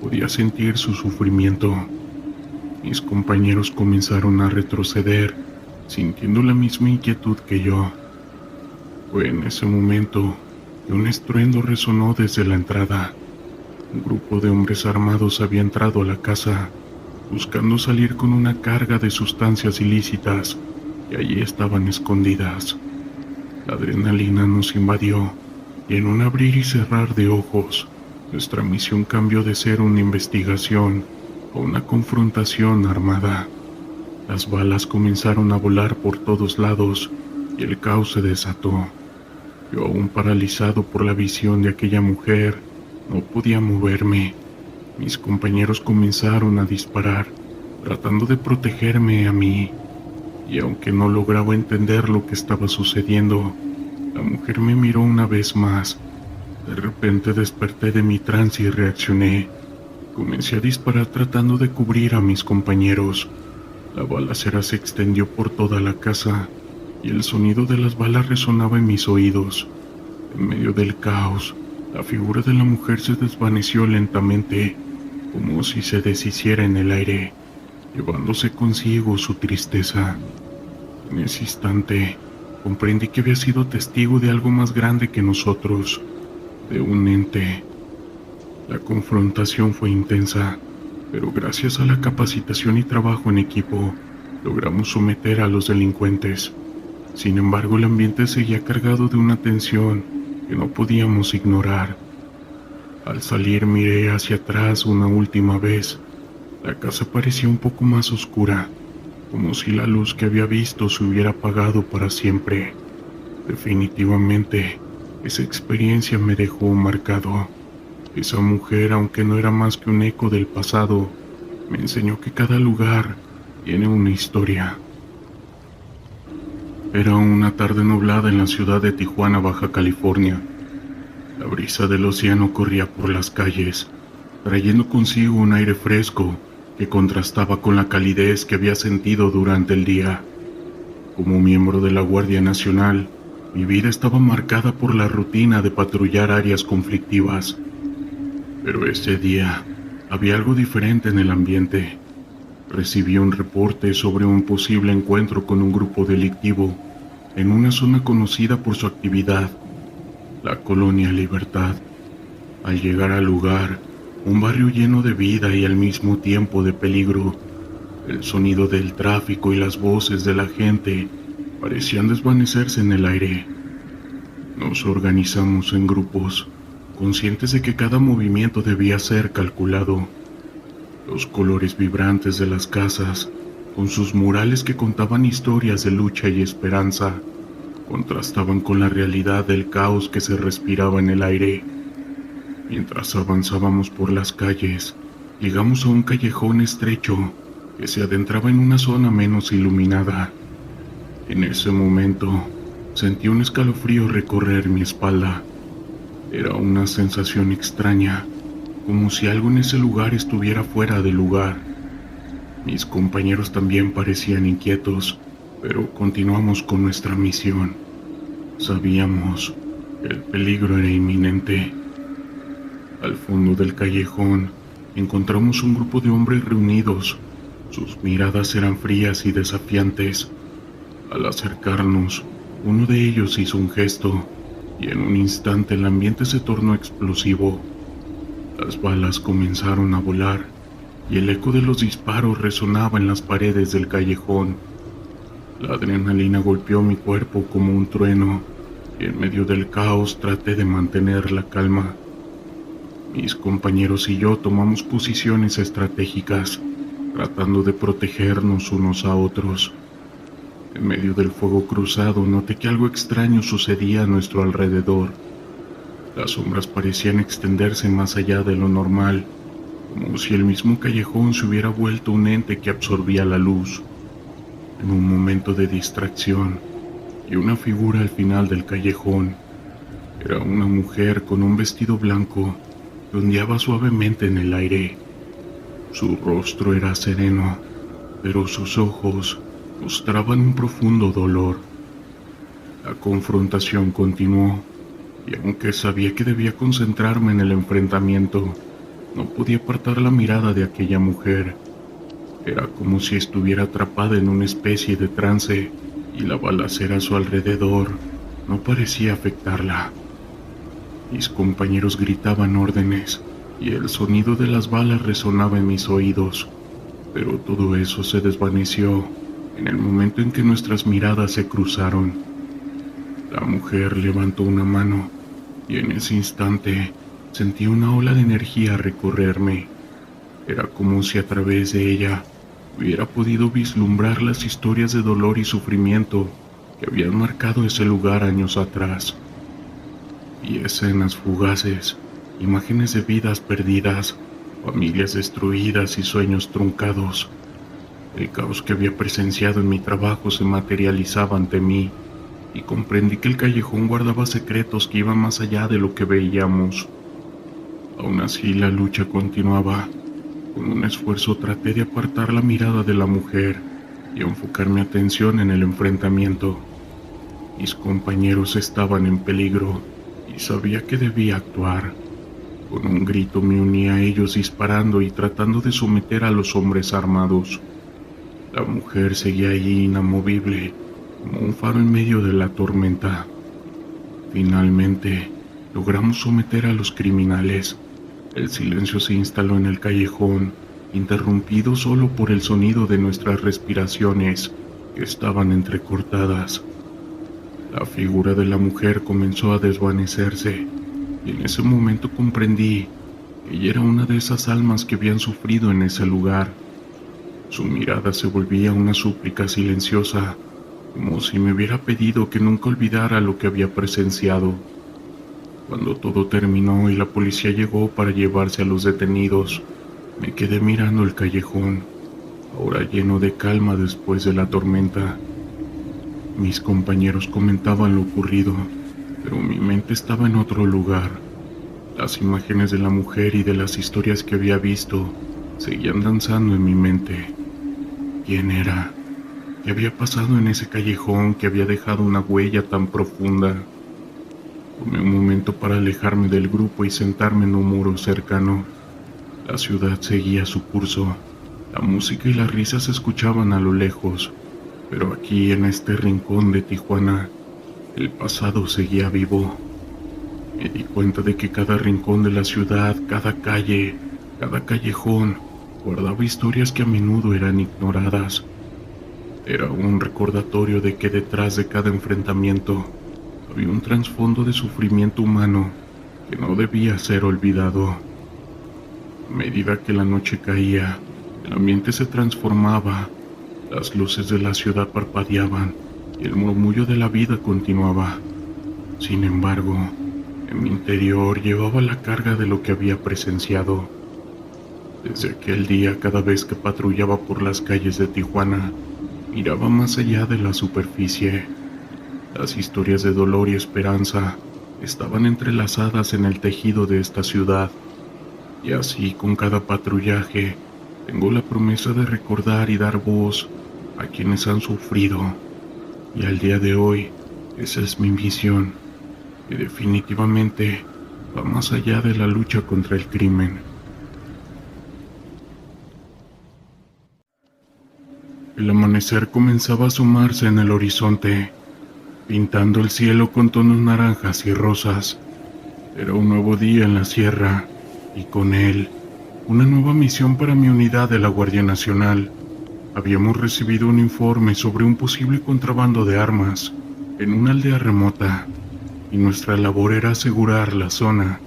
podía sentir su sufrimiento. Mis compañeros comenzaron a retroceder, sintiendo la misma inquietud que yo. Fue en ese momento que un estruendo resonó desde la entrada. Un grupo de hombres armados había entrado a la casa, buscando salir con una carga de sustancias ilícitas que allí estaban escondidas. La adrenalina nos invadió y en un abrir y cerrar de ojos, nuestra misión cambió de ser una investigación a una confrontación armada. Las balas comenzaron a volar por todos lados y el caos se desató. Yo, aún paralizado por la visión de aquella mujer, no podía moverme. Mis compañeros comenzaron a disparar, tratando de protegerme a mí. Y aunque no lograba entender lo que estaba sucediendo, la mujer me miró una vez más. De repente desperté de mi trance y reaccioné. Comencé a disparar tratando de cubrir a mis compañeros. La balacera se extendió por toda la casa y el sonido de las balas resonaba en mis oídos. En medio del caos, la figura de la mujer se desvaneció lentamente, como si se deshiciera en el aire, llevándose consigo su tristeza. En ese instante, comprendí que había sido testigo de algo más grande que nosotros, de un ente. La confrontación fue intensa, pero gracias a la capacitación y trabajo en equipo, logramos someter a los delincuentes. Sin embargo, el ambiente seguía cargado de una tensión que no podíamos ignorar. Al salir miré hacia atrás una última vez. La casa parecía un poco más oscura, como si la luz que había visto se hubiera apagado para siempre. Definitivamente, esa experiencia me dejó marcado. Esa mujer, aunque no era más que un eco del pasado, me enseñó que cada lugar tiene una historia. Era una tarde nublada en la ciudad de Tijuana, Baja California. La brisa del océano corría por las calles, trayendo consigo un aire fresco que contrastaba con la calidez que había sentido durante el día. Como miembro de la Guardia Nacional, mi vida estaba marcada por la rutina de patrullar áreas conflictivas. Pero ese día había algo diferente en el ambiente. Recibí un reporte sobre un posible encuentro con un grupo delictivo en una zona conocida por su actividad, la Colonia Libertad. Al llegar al lugar, un barrio lleno de vida y al mismo tiempo de peligro, el sonido del tráfico y las voces de la gente parecían desvanecerse en el aire. Nos organizamos en grupos, conscientes de que cada movimiento debía ser calculado. Los colores vibrantes de las casas, con sus murales que contaban historias de lucha y esperanza, contrastaban con la realidad del caos que se respiraba en el aire. Mientras avanzábamos por las calles, llegamos a un callejón estrecho que se adentraba en una zona menos iluminada. En ese momento, sentí un escalofrío recorrer mi espalda. Era una sensación extraña, como si algo en ese lugar estuviera fuera de lugar. Mis compañeros también parecían inquietos, pero continuamos con nuestra misión. Sabíamos que el peligro era inminente. Al fondo del callejón encontramos un grupo de hombres reunidos. Sus miradas eran frías y desafiantes. Al acercarnos, uno de ellos hizo un gesto, y en un instante el ambiente se tornó explosivo. Las balas comenzaron a volar, y el eco de los disparos resonaba en las paredes del callejón. La adrenalina golpeó mi cuerpo como un trueno, y en medio del caos traté de mantener la calma. Mis compañeros y yo tomamos posiciones estratégicas, tratando de protegernos unos a otros. En medio del fuego cruzado noté que algo extraño sucedía a nuestro alrededor. Las sombras parecían extenderse más allá de lo normal, como si el mismo callejón se hubiera vuelto un ente que absorbía la luz. En un momento de distracción, vi una figura al final del callejón. Era una mujer con un vestido blanco que ondeaba suavemente en el aire. Su rostro era sereno, pero sus ojos mostraban un profundo dolor. La confrontación continuó, y aunque sabía que debía concentrarme en el enfrentamiento, no podía apartar la mirada de aquella mujer. Era como si estuviera atrapada en una especie de trance, y la balacera a su alrededor no parecía afectarla. Mis compañeros gritaban órdenes, y el sonido de las balas resonaba en mis oídos, pero todo eso se desvaneció en el momento en que nuestras miradas se cruzaron. La mujer levantó una mano, y en ese instante sentí una ola de energía recorrerme. Era como si a través de ella hubiera podido vislumbrar las historias de dolor y sufrimiento que habían marcado ese lugar años atrás. Y escenas fugaces, imágenes de vidas perdidas, familias destruidas y sueños truncados. El caos que había presenciado en mi trabajo se materializaba ante mí, y comprendí que el callejón guardaba secretos que iban más allá de lo que veíamos. Aún así, la lucha continuaba. Con un esfuerzo traté de apartar la mirada de la mujer y enfocar mi atención en el enfrentamiento. Mis compañeros estaban en peligro y sabía que debía actuar. Con un grito me uní a ellos disparando y tratando de someter a los hombres armados. La mujer seguía allí inamovible, como un faro en medio de la tormenta. Finalmente, logramos someter a los criminales. El silencio se instaló en el callejón, interrumpido solo por el sonido de nuestras respiraciones, que estaban entrecortadas. La figura de la mujer comenzó a desvanecerse, y en ese momento comprendí que ella era una de esas almas que habían sufrido en ese lugar. Su mirada se volvía una súplica silenciosa, como si me hubiera pedido que nunca olvidara lo que había presenciado. Cuando todo terminó y la policía llegó para llevarse a los detenidos, me quedé mirando el callejón, ahora lleno de calma después de la tormenta. Mis compañeros comentaban lo ocurrido, pero mi mente estaba en otro lugar. Las imágenes de la mujer y de las historias que había visto seguían danzando en mi mente. ¿Quién era? ¿Qué había pasado en ese callejón que había dejado una huella tan profunda? Tomé un momento para alejarme del grupo y sentarme en un muro cercano. La ciudad seguía su curso. La música y las risas se escuchaban a lo lejos, pero aquí en este rincón de Tijuana, el pasado seguía vivo. Me di cuenta de que cada rincón de la ciudad, cada calle, cada callejón, guardaba historias que a menudo eran ignoradas. Era un recordatorio de que detrás de cada enfrentamiento había un trasfondo de sufrimiento humano que no debía ser olvidado. A medida que la noche caía, el ambiente se transformaba, las luces de la ciudad parpadeaban y el murmullo de la vida continuaba. Sin embargo, en mi interior llevaba la carga de lo que había presenciado. Desde aquel día, cada vez que patrullaba por las calles de Tijuana, miraba más allá de la superficie. Las historias de dolor y esperanza estaban entrelazadas en el tejido de esta ciudad, y así con cada patrullaje tengo la promesa de recordar y dar voz a quienes han sufrido, y al día de hoy esa es mi misión, que definitivamente va más allá de la lucha contra el crimen. El amanecer comenzaba a asomarse en el horizonte, pintando el cielo con tonos naranjas y rosas. Era un nuevo día en la sierra, y con él, una nueva misión para mi unidad de la Guardia Nacional. Habíamos recibido un informe sobre un posible contrabando de armas en una aldea remota, y nuestra labor era asegurar la zona,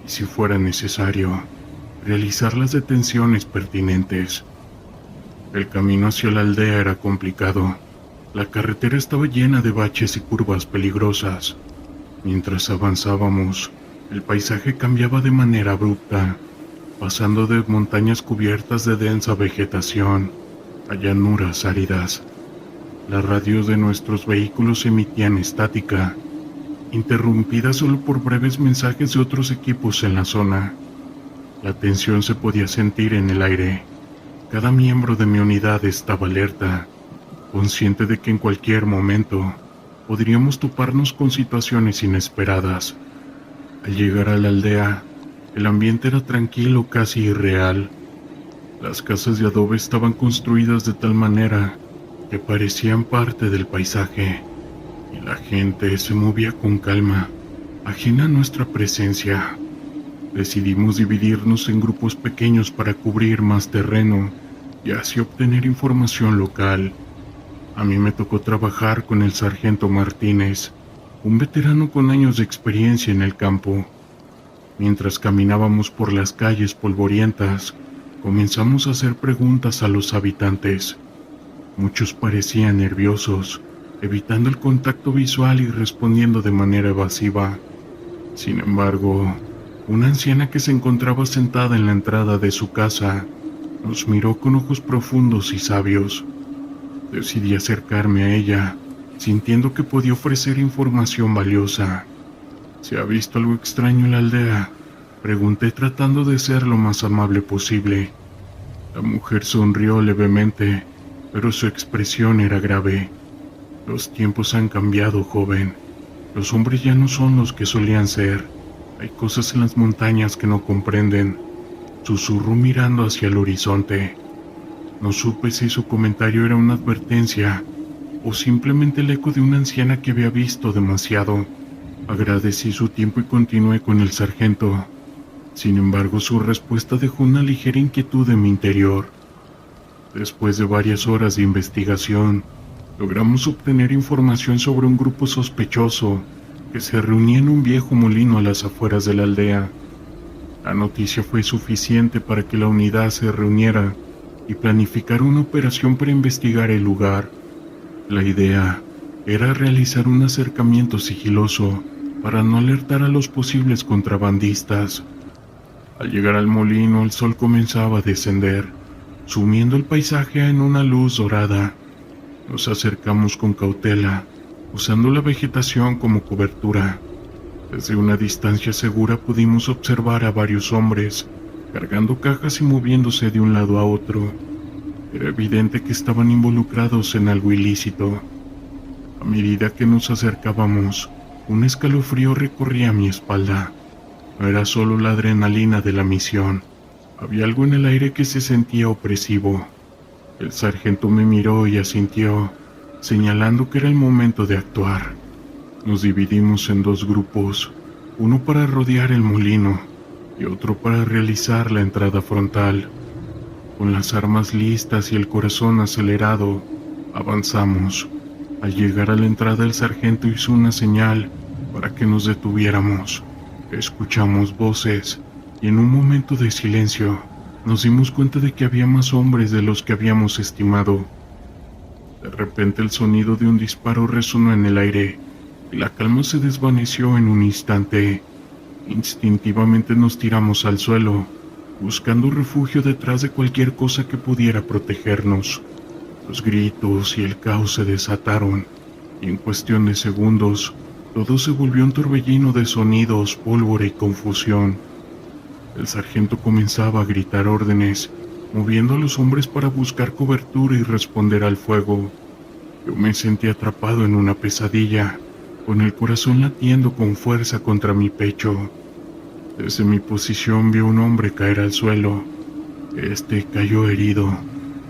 y si fuera necesario, realizar las detenciones pertinentes. El camino hacia la aldea era complicado. La carretera estaba llena de baches y curvas peligrosas. Mientras avanzábamos, el paisaje cambiaba de manera abrupta, pasando de montañas cubiertas de densa vegetación a llanuras áridas. Las radios de nuestros vehículos emitían estática, interrumpida solo por breves mensajes de otros equipos en la zona. La tensión se podía sentir en el aire. Cada miembro de mi unidad estaba alerta, consciente de que en cualquier momento podríamos toparnos con situaciones inesperadas. Al llegar a la aldea, el ambiente era tranquilo, casi irreal. Las casas de adobe estaban construidas de tal manera que parecían parte del paisaje, y la gente se movía con calma, ajena a nuestra presencia. Decidimos dividirnos en grupos pequeños para cubrir más terreno y así obtener información local. A mí me tocó trabajar con el sargento Martínez, un veterano con años de experiencia en el campo. Mientras caminábamos por las calles polvorientas, comenzamos a hacer preguntas a los habitantes. Muchos parecían nerviosos, evitando el contacto visual y respondiendo de manera evasiva. Sin embargo, una anciana que se encontraba sentada en la entrada de su casa nos miró con ojos profundos y sabios. Decidí acercarme a ella, sintiendo que podía ofrecer información valiosa. ¿Se ha visto algo extraño en la aldea?, pregunté tratando de ser lo más amable posible. La mujer sonrió levemente, pero su expresión era grave. Los tiempos han cambiado, joven. Los hombres ya no son los que solían ser. Hay cosas en las montañas que no comprenden. Susurró mirando hacia el horizonte. No supe si su comentario era una advertencia o simplemente el eco de una anciana que había visto demasiado. Agradecí su tiempo y continué con el sargento. Sin embargo, su respuesta dejó una ligera inquietud en mi interior. Después de varias horas de investigación, logramos obtener información sobre un grupo sospechoso que se reunía en un viejo molino a las afueras de la aldea. La noticia fue suficiente para que la unidad se reuniera y planificara una operación para investigar el lugar. La idea era realizar un acercamiento sigiloso para no alertar a los posibles contrabandistas. Al llegar al molino, el sol comenzaba a descender, sumiendo el paisaje en una luz dorada. Nos acercamos con cautela, usando la vegetación como cobertura. Desde una distancia segura pudimos observar a varios hombres, cargando cajas y moviéndose de un lado a otro. Era evidente que estaban involucrados en algo ilícito. A medida que nos acercábamos, un escalofrío recorría mi espalda. No era solo la adrenalina de la misión. Había algo en el aire que se sentía opresivo. El sargento me miró y asintió, señalando que era el momento de actuar. Nos dividimos en dos grupos, uno para rodear el molino y otro para realizar la entrada frontal. Con las armas listas y el corazón acelerado, avanzamos. Al llegar a la entrada, el sargento hizo una señal para que nos detuviéramos. Escuchamos voces y en un momento de silencio nos dimos cuenta de que había más hombres de los que habíamos estimado. De repente el sonido de un disparo resonó en el aire y la calma se desvaneció en un instante. Instintivamente nos tiramos al suelo, buscando refugio detrás de cualquier cosa que pudiera protegernos. Los gritos y el caos se desataron y en cuestión de segundos todo se volvió un torbellino de sonidos, pólvora y confusión. El sargento comenzaba a gritar órdenes, moviendo a los hombres para buscar cobertura y responder al fuego. Yo me sentí atrapado en una pesadilla, con el corazón latiendo con fuerza contra mi pecho. Desde mi posición vi a un hombre caer al suelo. Este cayó herido.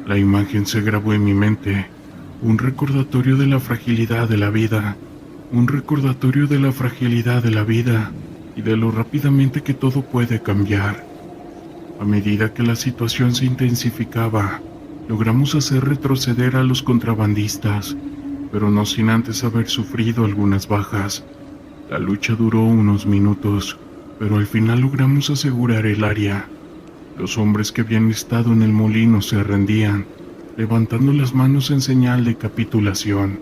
La imagen se grabó en mi mente, un recordatorio de la fragilidad de la vida. Un recordatorio de la fragilidad de la vida y de lo rápidamente que todo puede cambiar. A medida que la situación se intensificaba, logramos hacer retroceder a los contrabandistas, pero no sin antes haber sufrido algunas bajas. La lucha duró unos minutos, pero al final logramos asegurar el área. Los hombres que habían estado en el molino se rendían, levantando las manos en señal de capitulación.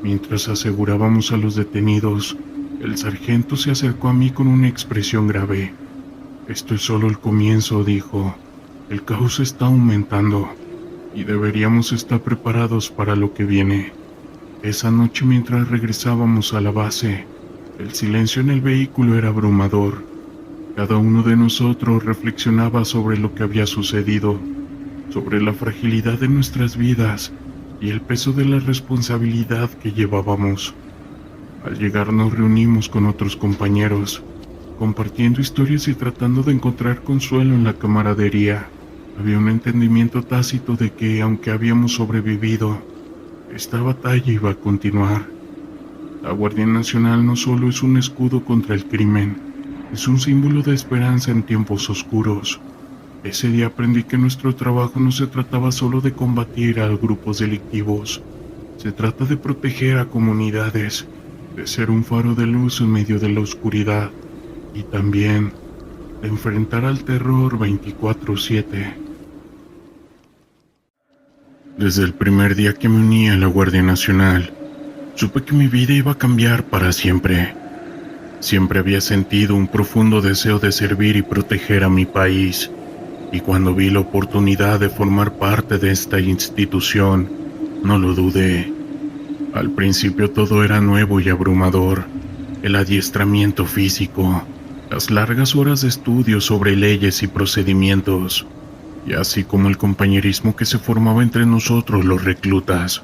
Mientras asegurábamos a los detenidos, el sargento se acercó a mí con una expresión grave. «Esto es solo el comienzo», dijo. «El caos está aumentando y deberíamos estar preparados para lo que viene». Esa noche, mientras regresábamos a la base, el silencio en el vehículo era abrumador. Cada uno de nosotros reflexionaba sobre lo que había sucedido, sobre la fragilidad de nuestras vidas y el peso de la responsabilidad que llevábamos. Al llegar nos reunimos con otros compañeros, compartiendo historias y tratando de encontrar consuelo en la camaradería. Había un entendimiento tácito de que, aunque habíamos sobrevivido, esta batalla iba a continuar. La Guardia Nacional no solo es un escudo contra el crimen, es un símbolo de esperanza en tiempos oscuros. Ese día aprendí que nuestro trabajo no se trataba solo de combatir a grupos delictivos, se trata de proteger a comunidades, de ser un faro de luz en medio de la oscuridad y también de enfrentar al terror 24/7. Desde el primer día que me uní a la Guardia Nacional, supe que mi vida iba a cambiar para siempre. Siempre había sentido un profundo deseo de servir y proteger a mi país, y cuando vi la oportunidad de formar parte de esta institución, no lo dudé. Al principio todo era nuevo y abrumador: el adiestramiento físico, las largas horas de estudio sobre leyes y procedimientos, y así como el compañerismo que se formaba entre nosotros los reclutas.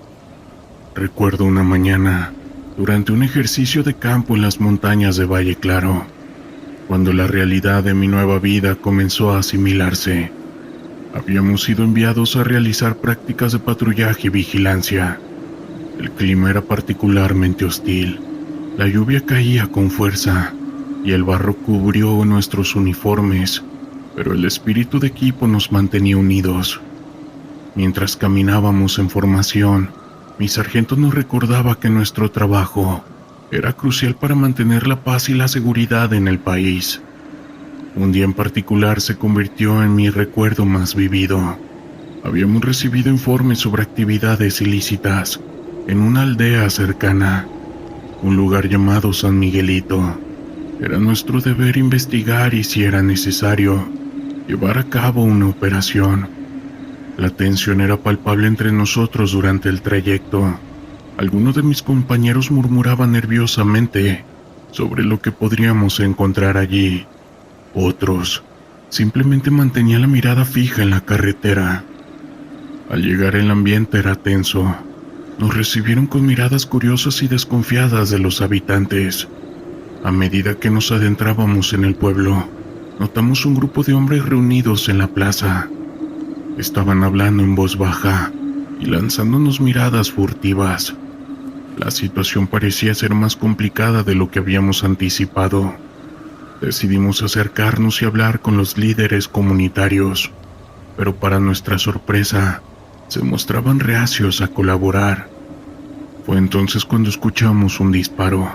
Recuerdo una mañana, durante un ejercicio de campo en las montañas de Valle Claro, cuando la realidad de mi nueva vida comenzó a asimilarse. Habíamos sido enviados a realizar prácticas de patrullaje y vigilancia. El clima era particularmente hostil, la lluvia caía con fuerza y el barro cubrió nuestros uniformes, pero el espíritu de equipo nos mantenía unidos. Mientras caminábamos en formación, mi sargento nos recordaba que nuestro trabajo era crucial para mantener la paz y la seguridad en el país. Un día en particular se convirtió en mi recuerdo más vivido. Habíamos recibido informes sobre actividades ilícitas en una aldea cercana, un lugar llamado San Miguelito. Era nuestro deber investigar y, si era necesario, llevar a cabo una operación. La tensión era palpable entre nosotros durante el trayecto. Algunos de mis compañeros murmuraban nerviosamente sobre lo que podríamos encontrar allí. Otros simplemente mantenían la mirada fija en la carretera. Al llegar, el ambiente era tenso. Nos recibieron con miradas curiosas y desconfiadas de los habitantes. A medida que nos adentrábamos en el pueblo, notamos un grupo de hombres reunidos en la plaza. Estaban hablando en voz baja y lanzándonos miradas furtivas. La situación parecía ser más complicada de lo que habíamos anticipado. Decidimos acercarnos y hablar con los líderes comunitarios, pero para nuestra sorpresa, se mostraban reacios a colaborar. Fue entonces cuando escuchamos un disparo,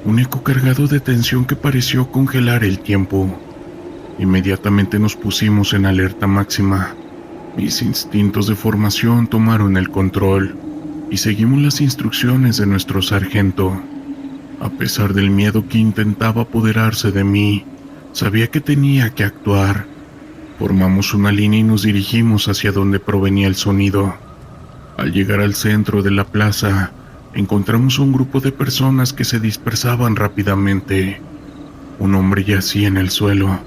un eco cargado de tensión que pareció congelar el tiempo. Inmediatamente nos pusimos en alerta máxima. Mis instintos de formación tomaron el control y seguimos las instrucciones de nuestro sargento. A pesar del miedo que intentaba apoderarse de mí, sabía que tenía que actuar. Formamos una línea y nos dirigimos hacia donde provenía el sonido. Al llegar al centro de la plaza, encontramos a un grupo de personas que se dispersaban rápidamente. Un hombre yacía en el suelo,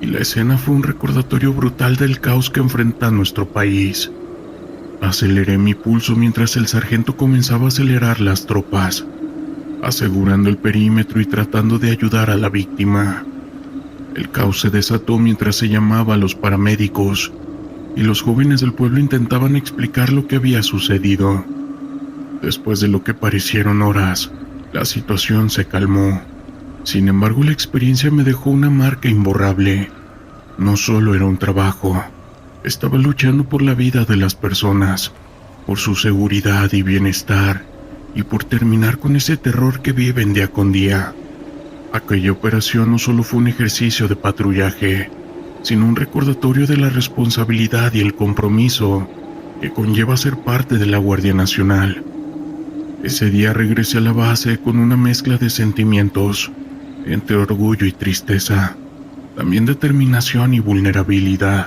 y la escena fue un recordatorio brutal del caos que enfrenta nuestro país. Aceleré mi pulso mientras el sargento comenzaba a acelerar las tropas, asegurando el perímetro y tratando de ayudar a la víctima. El caos se desató mientras se llamaba a los paramédicos, y los jóvenes del pueblo intentaban explicar lo que había sucedido. Después de lo que parecieron horas, la situación se calmó. Sin embargo, la experiencia me dejó una marca imborrable. No solo era un trabajo, estaba luchando por la vida de las personas, por su seguridad y bienestar, y por terminar con ese terror que viven día con día. Aquella operación no solo fue un ejercicio de patrullaje, sino un recordatorio de la responsabilidad y el compromiso que conlleva ser parte de la Guardia Nacional. Ese día regresé a la base con una mezcla de sentimientos, entre orgullo y tristeza, también determinación y vulnerabilidad.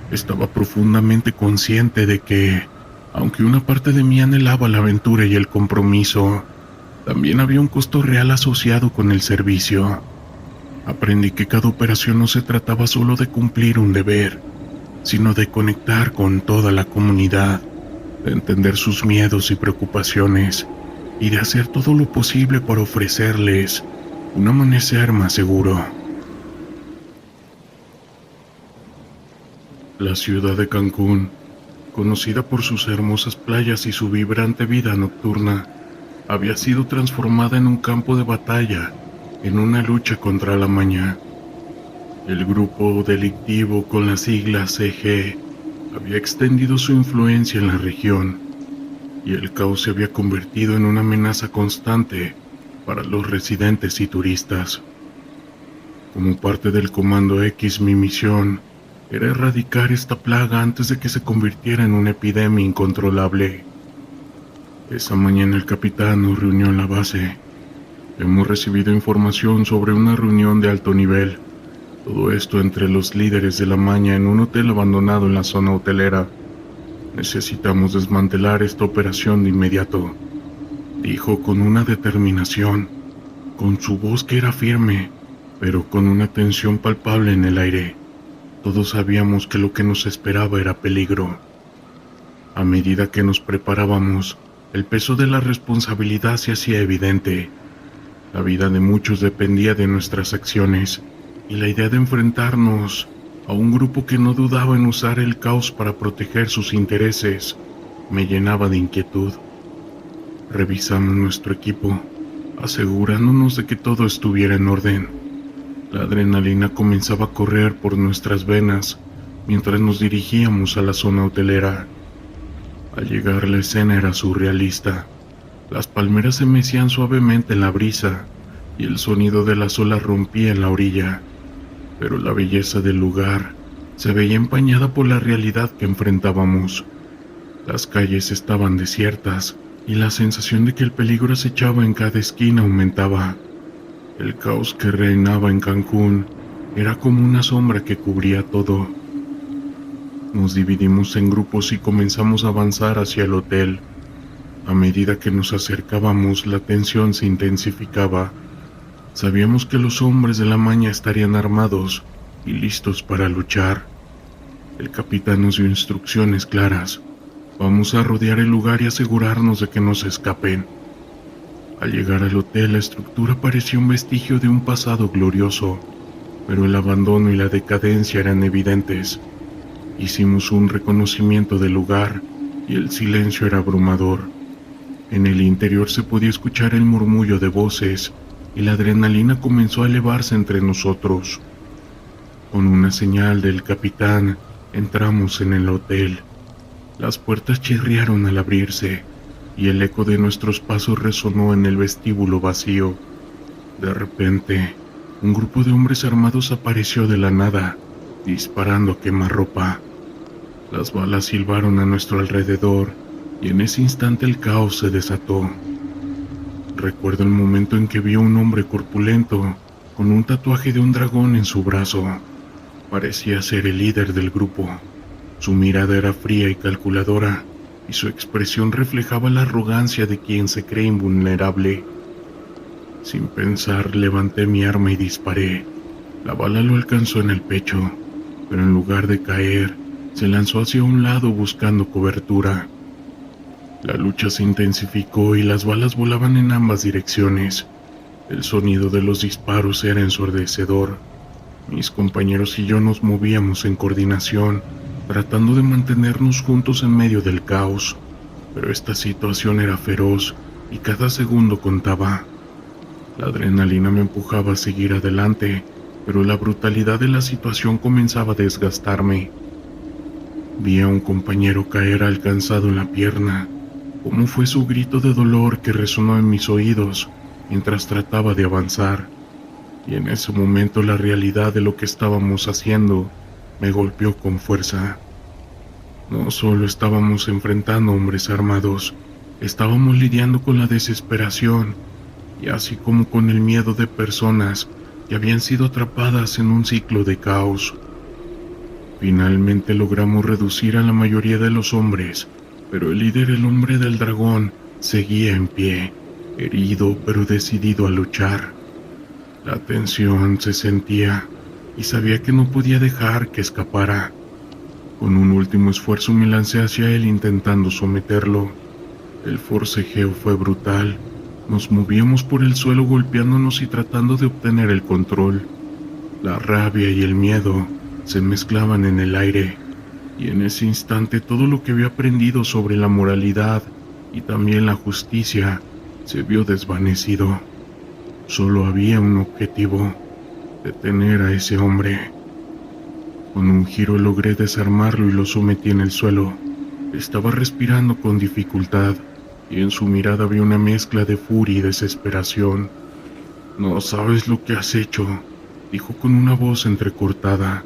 Estaba profundamente consciente de que, aunque una parte de mí anhelaba la aventura y el compromiso, también había un costo real asociado con el servicio. Aprendí que cada operación no se trataba solo de cumplir un deber, sino de conectar con toda la comunidad, de entender sus miedos y preocupaciones, y de hacer todo lo posible para ofrecerles un amanecer más seguro. La ciudad de Cancún, conocida por sus hermosas playas y su vibrante vida nocturna, había sido transformada en un campo de batalla, en una lucha contra la maña. El grupo delictivo con las siglas CG había extendido su influencia en la región, y el caos se había convertido en una amenaza constante para los residentes y turistas. Como parte del Comando X, mi misión era erradicar esta plaga antes de que se convirtiera en una epidemia incontrolable. Esa mañana el capitán nos reunió en la base. Hemos recibido información sobre una reunión de alto nivel. Todo esto entre los líderes de la maña en un hotel abandonado en la zona hotelera. Necesitamos desmantelar esta operación de inmediato, dijo con una determinación, con su voz que era firme, pero con una tensión palpable en el aire. Todos sabíamos que lo que nos esperaba era peligro. A medida que nos preparábamos, el peso de la responsabilidad se hacía evidente. La vida de muchos dependía de nuestras acciones, y la idea de enfrentarnos a un grupo que no dudaba en usar el caos para proteger sus intereses me llenaba de inquietud. Revisamos nuestro equipo, asegurándonos de que todo estuviera en orden. La adrenalina comenzaba a correr por nuestras venas mientras nos dirigíamos a la zona hotelera. Al llegar, la escena era surrealista. Las palmeras se mecían suavemente en la brisa y el sonido de las olas rompía en la orilla, pero la belleza del lugar se veía empañada por la realidad que enfrentábamos. Las calles estaban desiertas y la sensación de que el peligro acechaba en cada esquina aumentaba. El caos que reinaba en Cancún era como una sombra que cubría todo. Nos dividimos en grupos y comenzamos a avanzar hacia el hotel. A medida que nos acercábamos, la tensión se intensificaba. Sabíamos que los hombres de la maña estarían armados y listos para luchar. El capitán nos dio instrucciones claras. Vamos a rodear el lugar y asegurarnos de que no se escapen. Al llegar al hotel, la estructura parecía un vestigio de un pasado glorioso, pero el abandono y la decadencia eran evidentes. Hicimos un reconocimiento del lugar y el silencio era abrumador. En el interior se podía escuchar el murmullo de voces y la adrenalina comenzó a elevarse entre nosotros. Con una señal del capitán, entramos en el hotel. Las puertas chirriaron al abrirse y el eco de nuestros pasos resonó en el vestíbulo vacío. De repente, un grupo de hombres armados apareció de la nada, disparando a quemarropa. Las balas silbaron a nuestro alrededor y en ese instante el caos se desató. Recuerdo el momento en que vi a un hombre corpulento con un tatuaje de un dragón en su brazo. Parecía ser el líder del grupo. Su mirada era fría y calculadora, y su expresión reflejaba la arrogancia de quien se cree invulnerable. Sin pensar, levanté mi arma y disparé. La bala lo alcanzó en el pecho, pero en lugar de caer, se lanzó hacia un lado buscando cobertura. La lucha se intensificó y las balas volaban en ambas direcciones. El sonido de los disparos era ensordecedor. Mis compañeros y yo nos movíamos en coordinación, tratando de mantenernos juntos en medio del caos, pero esta situación era feroz y cada segundo contaba. La adrenalina me empujaba a seguir adelante, pero la brutalidad de la situación comenzaba a desgastarme. Vi a un compañero caer alcanzado en la pierna. Cómo fue su grito de dolor que resonó en mis oídos mientras trataba de avanzar, y en ese momento la realidad de lo que estábamos haciendo me golpeó con fuerza. No solo estábamos enfrentando hombres armados, estábamos lidiando con la desesperación y así como con el miedo de personas que habían sido atrapadas en un ciclo de caos. Finalmente logramos reducir a la mayoría de los hombres, pero el líder, el hombre del dragón, seguía en pie, herido pero decidido a luchar. La tensión se sentía y sabía que no podía dejar que escapara. Con un último esfuerzo me lancé hacia él intentando someterlo. El forcejeo fue brutal. Nos movíamos por el suelo golpeándonos y tratando de obtener el control. La rabia y el miedo se mezclaban en el aire, y en ese instante todo lo que había aprendido sobre la moralidad y también la justicia se vio desvanecido. Solo había un objetivo: detener a ese hombre. Con un giro logré desarmarlo y lo sometí en el suelo. Estaba respirando con dificultad y en su mirada había una mezcla de furia y desesperación. «No sabes lo que has hecho», dijo con una voz entrecortada.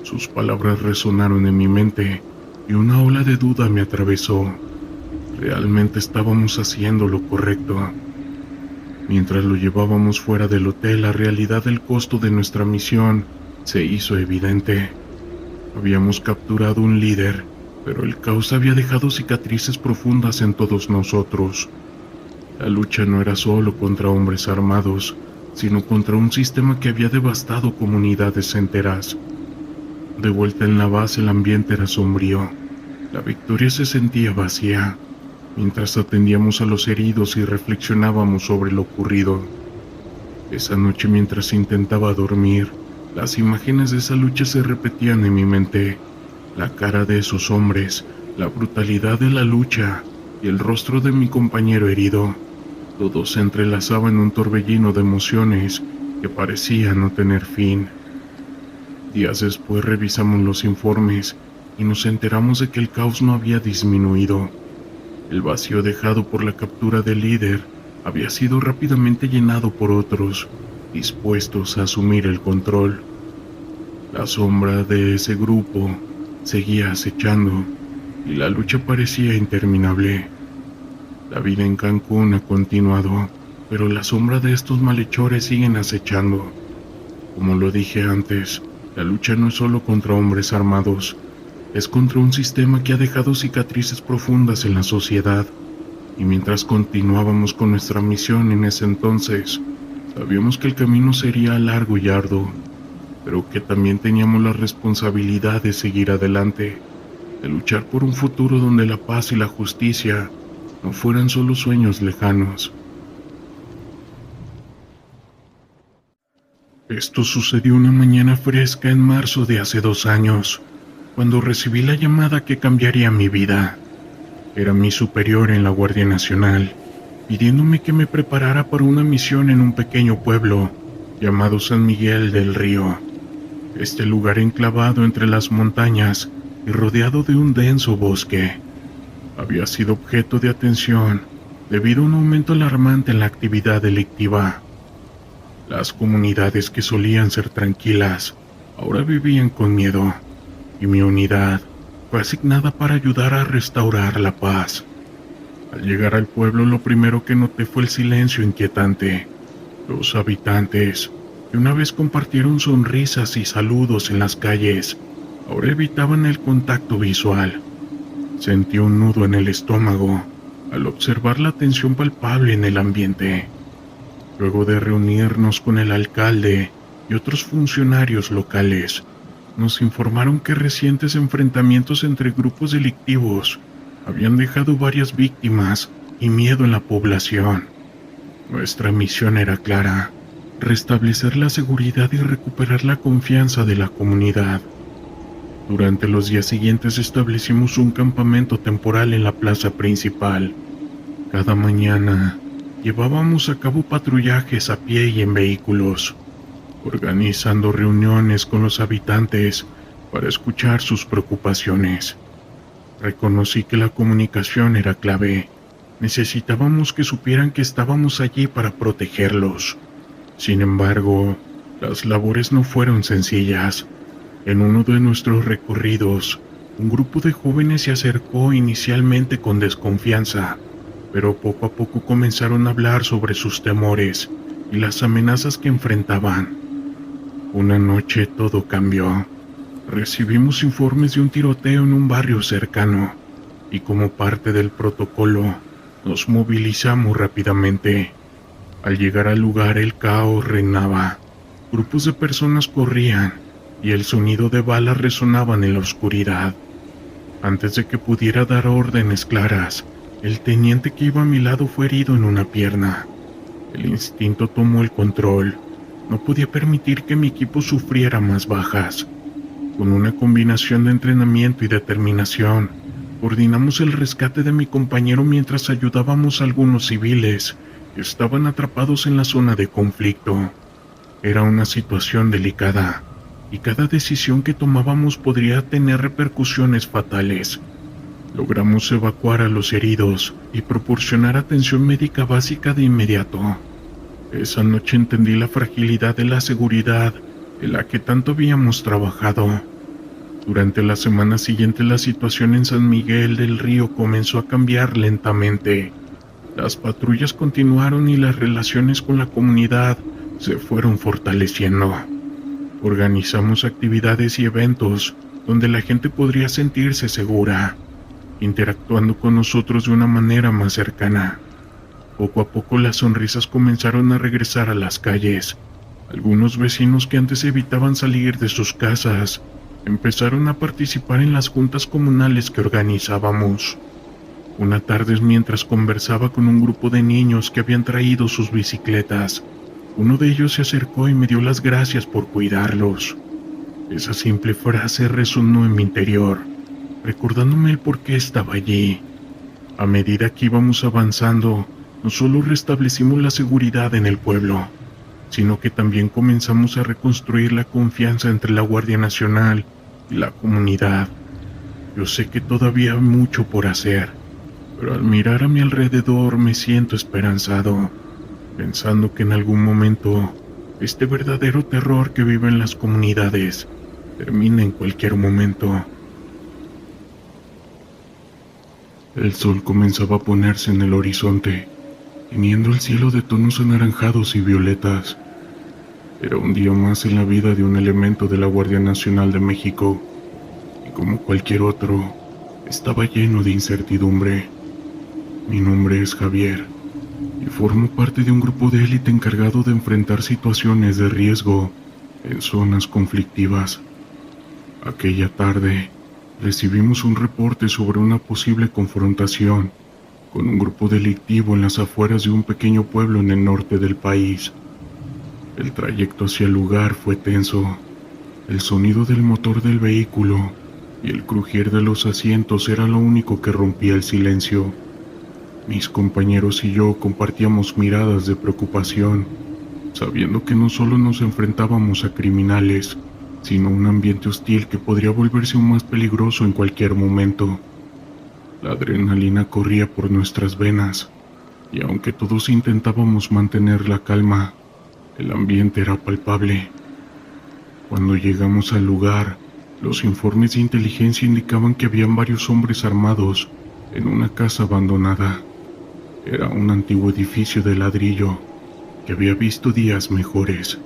Sus palabras resonaron en mi mente y una ola de duda me atravesó. Realmente estábamos haciendo lo correcto. Mientras lo llevábamos fuera del hotel, la realidad del costo de nuestra misión se hizo evidente. Habíamos capturado un líder, pero el caos había dejado cicatrices profundas en todos nosotros. La lucha no era solo contra hombres armados, sino contra un sistema que había devastado comunidades enteras. De vuelta en la base, el ambiente era sombrío. La victoria se sentía vacía, mientras atendíamos a los heridos y reflexionábamos sobre lo ocurrido. Esa noche, mientras intentaba dormir, las imágenes de esa lucha se repetían en mi mente. La cara de esos hombres, la brutalidad de la lucha y el rostro de mi compañero herido. Todo se entrelazaba en un torbellino de emociones que parecía no tener fin. Días después revisamos los informes y nos enteramos de que el caos no había disminuido. El vacío dejado por la captura del líder había sido rápidamente llenado por otros, dispuestos a asumir el control. La sombra de ese grupo seguía acechando y la lucha parecía interminable. La vida en Cancún ha continuado, pero la sombra de estos malhechores siguen acechando. Como lo dije antes, la lucha no es solo contra hombres armados, es contra un sistema que ha dejado cicatrices profundas en la sociedad. Y mientras continuábamos con nuestra misión en ese entonces, sabíamos que el camino sería largo y arduo, pero que también teníamos la responsabilidad de seguir adelante, de luchar por un futuro donde la paz y la justicia no fueran solo sueños lejanos. Esto sucedió una mañana fresca en marzo de hace 2 años, cuando recibí la llamada que cambiaría mi vida. Era mi superior en la Guardia Nacional, pidiéndome que me preparara para una misión en un pequeño pueblo llamado San Miguel del Río. Este lugar enclavado entre las montañas y rodeado de un denso bosque, había sido objeto de atención debido a un aumento alarmante en la actividad delictiva. Las comunidades que solían ser tranquilas ahora vivían con miedo, y mi unidad fue asignada para ayudar a restaurar la paz. Al llegar al pueblo, lo primero que noté fue el silencio inquietante. Los habitantes, que una vez compartieron sonrisas y saludos en las calles, ahora evitaban el contacto visual. Sentí un nudo en el estómago al observar la tensión palpable en el ambiente. Luego de reunirnos con el alcalde y otros funcionarios locales, nos informaron que recientes enfrentamientos entre grupos delictivos habían dejado varias víctimas y miedo en la población. Nuestra misión era clara: restablecer la seguridad y recuperar la confianza de la comunidad. Durante los días siguientes establecimos un campamento temporal en la plaza principal. Cada mañana llevábamos a cabo patrullajes a pie y en vehículos, organizando reuniones con los habitantes para escuchar sus preocupaciones. Reconocí que la comunicación era clave. Necesitábamos que supieran que estábamos allí para protegerlos. Sin embargo, las labores no fueron sencillas. En uno de nuestros recorridos, Un grupo de jóvenes se acercó inicialmente con desconfianza, pero poco a poco comenzaron a hablar sobre sus temores y las amenazas que enfrentaban. Una noche todo cambió. Recibimos informes de un tiroteo en un barrio cercano, y como parte del protocolo, nos movilizamos rápidamente. Al llegar al lugar, el caos reinaba. Grupos de personas corrían, y el sonido de balas resonaban en la oscuridad. Antes de que pudiera dar órdenes claras, el teniente que iba a mi lado fue herido en una pierna. El instinto tomó el control. No podía permitir que mi equipo sufriera más bajas. Con una combinación de entrenamiento y determinación, coordinamos el rescate de mi compañero mientras ayudábamos a algunos civiles que estaban atrapados en la zona de conflicto. Era una situación delicada, y cada decisión que tomábamos podría tener repercusiones fatales. Logramos evacuar a los heridos y proporcionar atención médica básica de inmediato. Esa noche entendí la fragilidad de la seguridad en la que tanto habíamos trabajado. Durante la semana siguiente la situación en San Miguel del Río comenzó a cambiar lentamente. Las patrullas continuaron y las relaciones con la comunidad se fueron fortaleciendo. Organizamos actividades y eventos donde la gente podría sentirse segura, interactuando con nosotros de una manera más cercana. Poco a poco las sonrisas comenzaron a regresar a las calles. Algunos vecinos que antes evitaban salir de sus casas empezaron a participar en las juntas comunales que organizábamos. Una tarde, mientras conversaba con un grupo de niños que habían traído sus bicicletas, uno de ellos se acercó y me dio las gracias por cuidarlos. Esa simple frase resonó en mi interior, recordándome el por qué estaba allí. A medida que íbamos avanzando, no solo restablecimos la seguridad en el pueblo, sino que también comenzamos a reconstruir la confianza entre la Guardia Nacional y la comunidad. Yo sé que todavía hay mucho por hacer, pero al mirar a mi alrededor me siento esperanzado, pensando que en algún momento este verdadero terror que vive en las comunidades termina en cualquier momento. El sol comenzaba a ponerse en el horizonte, tiñendo el cielo de tonos anaranjados y violetas. Era un día más en la vida de un elemento de la Guardia Nacional de México, y como cualquier otro, estaba lleno de incertidumbre. Mi nombre es Javier, y formo parte de un grupo de élite encargado de enfrentar situaciones de riesgo en zonas conflictivas. Aquella tarde, recibimos un reporte sobre una posible confrontación con un grupo delictivo en las afueras de un pequeño pueblo en el norte del país. El trayecto hacia el lugar fue tenso. El sonido del motor del vehículo y el crujir de los asientos era lo único que rompía el silencio. Mis compañeros y yo compartíamos miradas de preocupación, sabiendo que no solo nos enfrentábamos a criminales, sino a un ambiente hostil que podría volverse aún más peligroso en cualquier momento. La adrenalina corría por nuestras venas, y aunque todos intentábamos mantener la calma, el ambiente era palpable. Cuando llegamos al lugar, los informes de inteligencia indicaban que habían varios hombres armados en una casa abandonada. Era un antiguo edificio de ladrillo que había visto días mejores.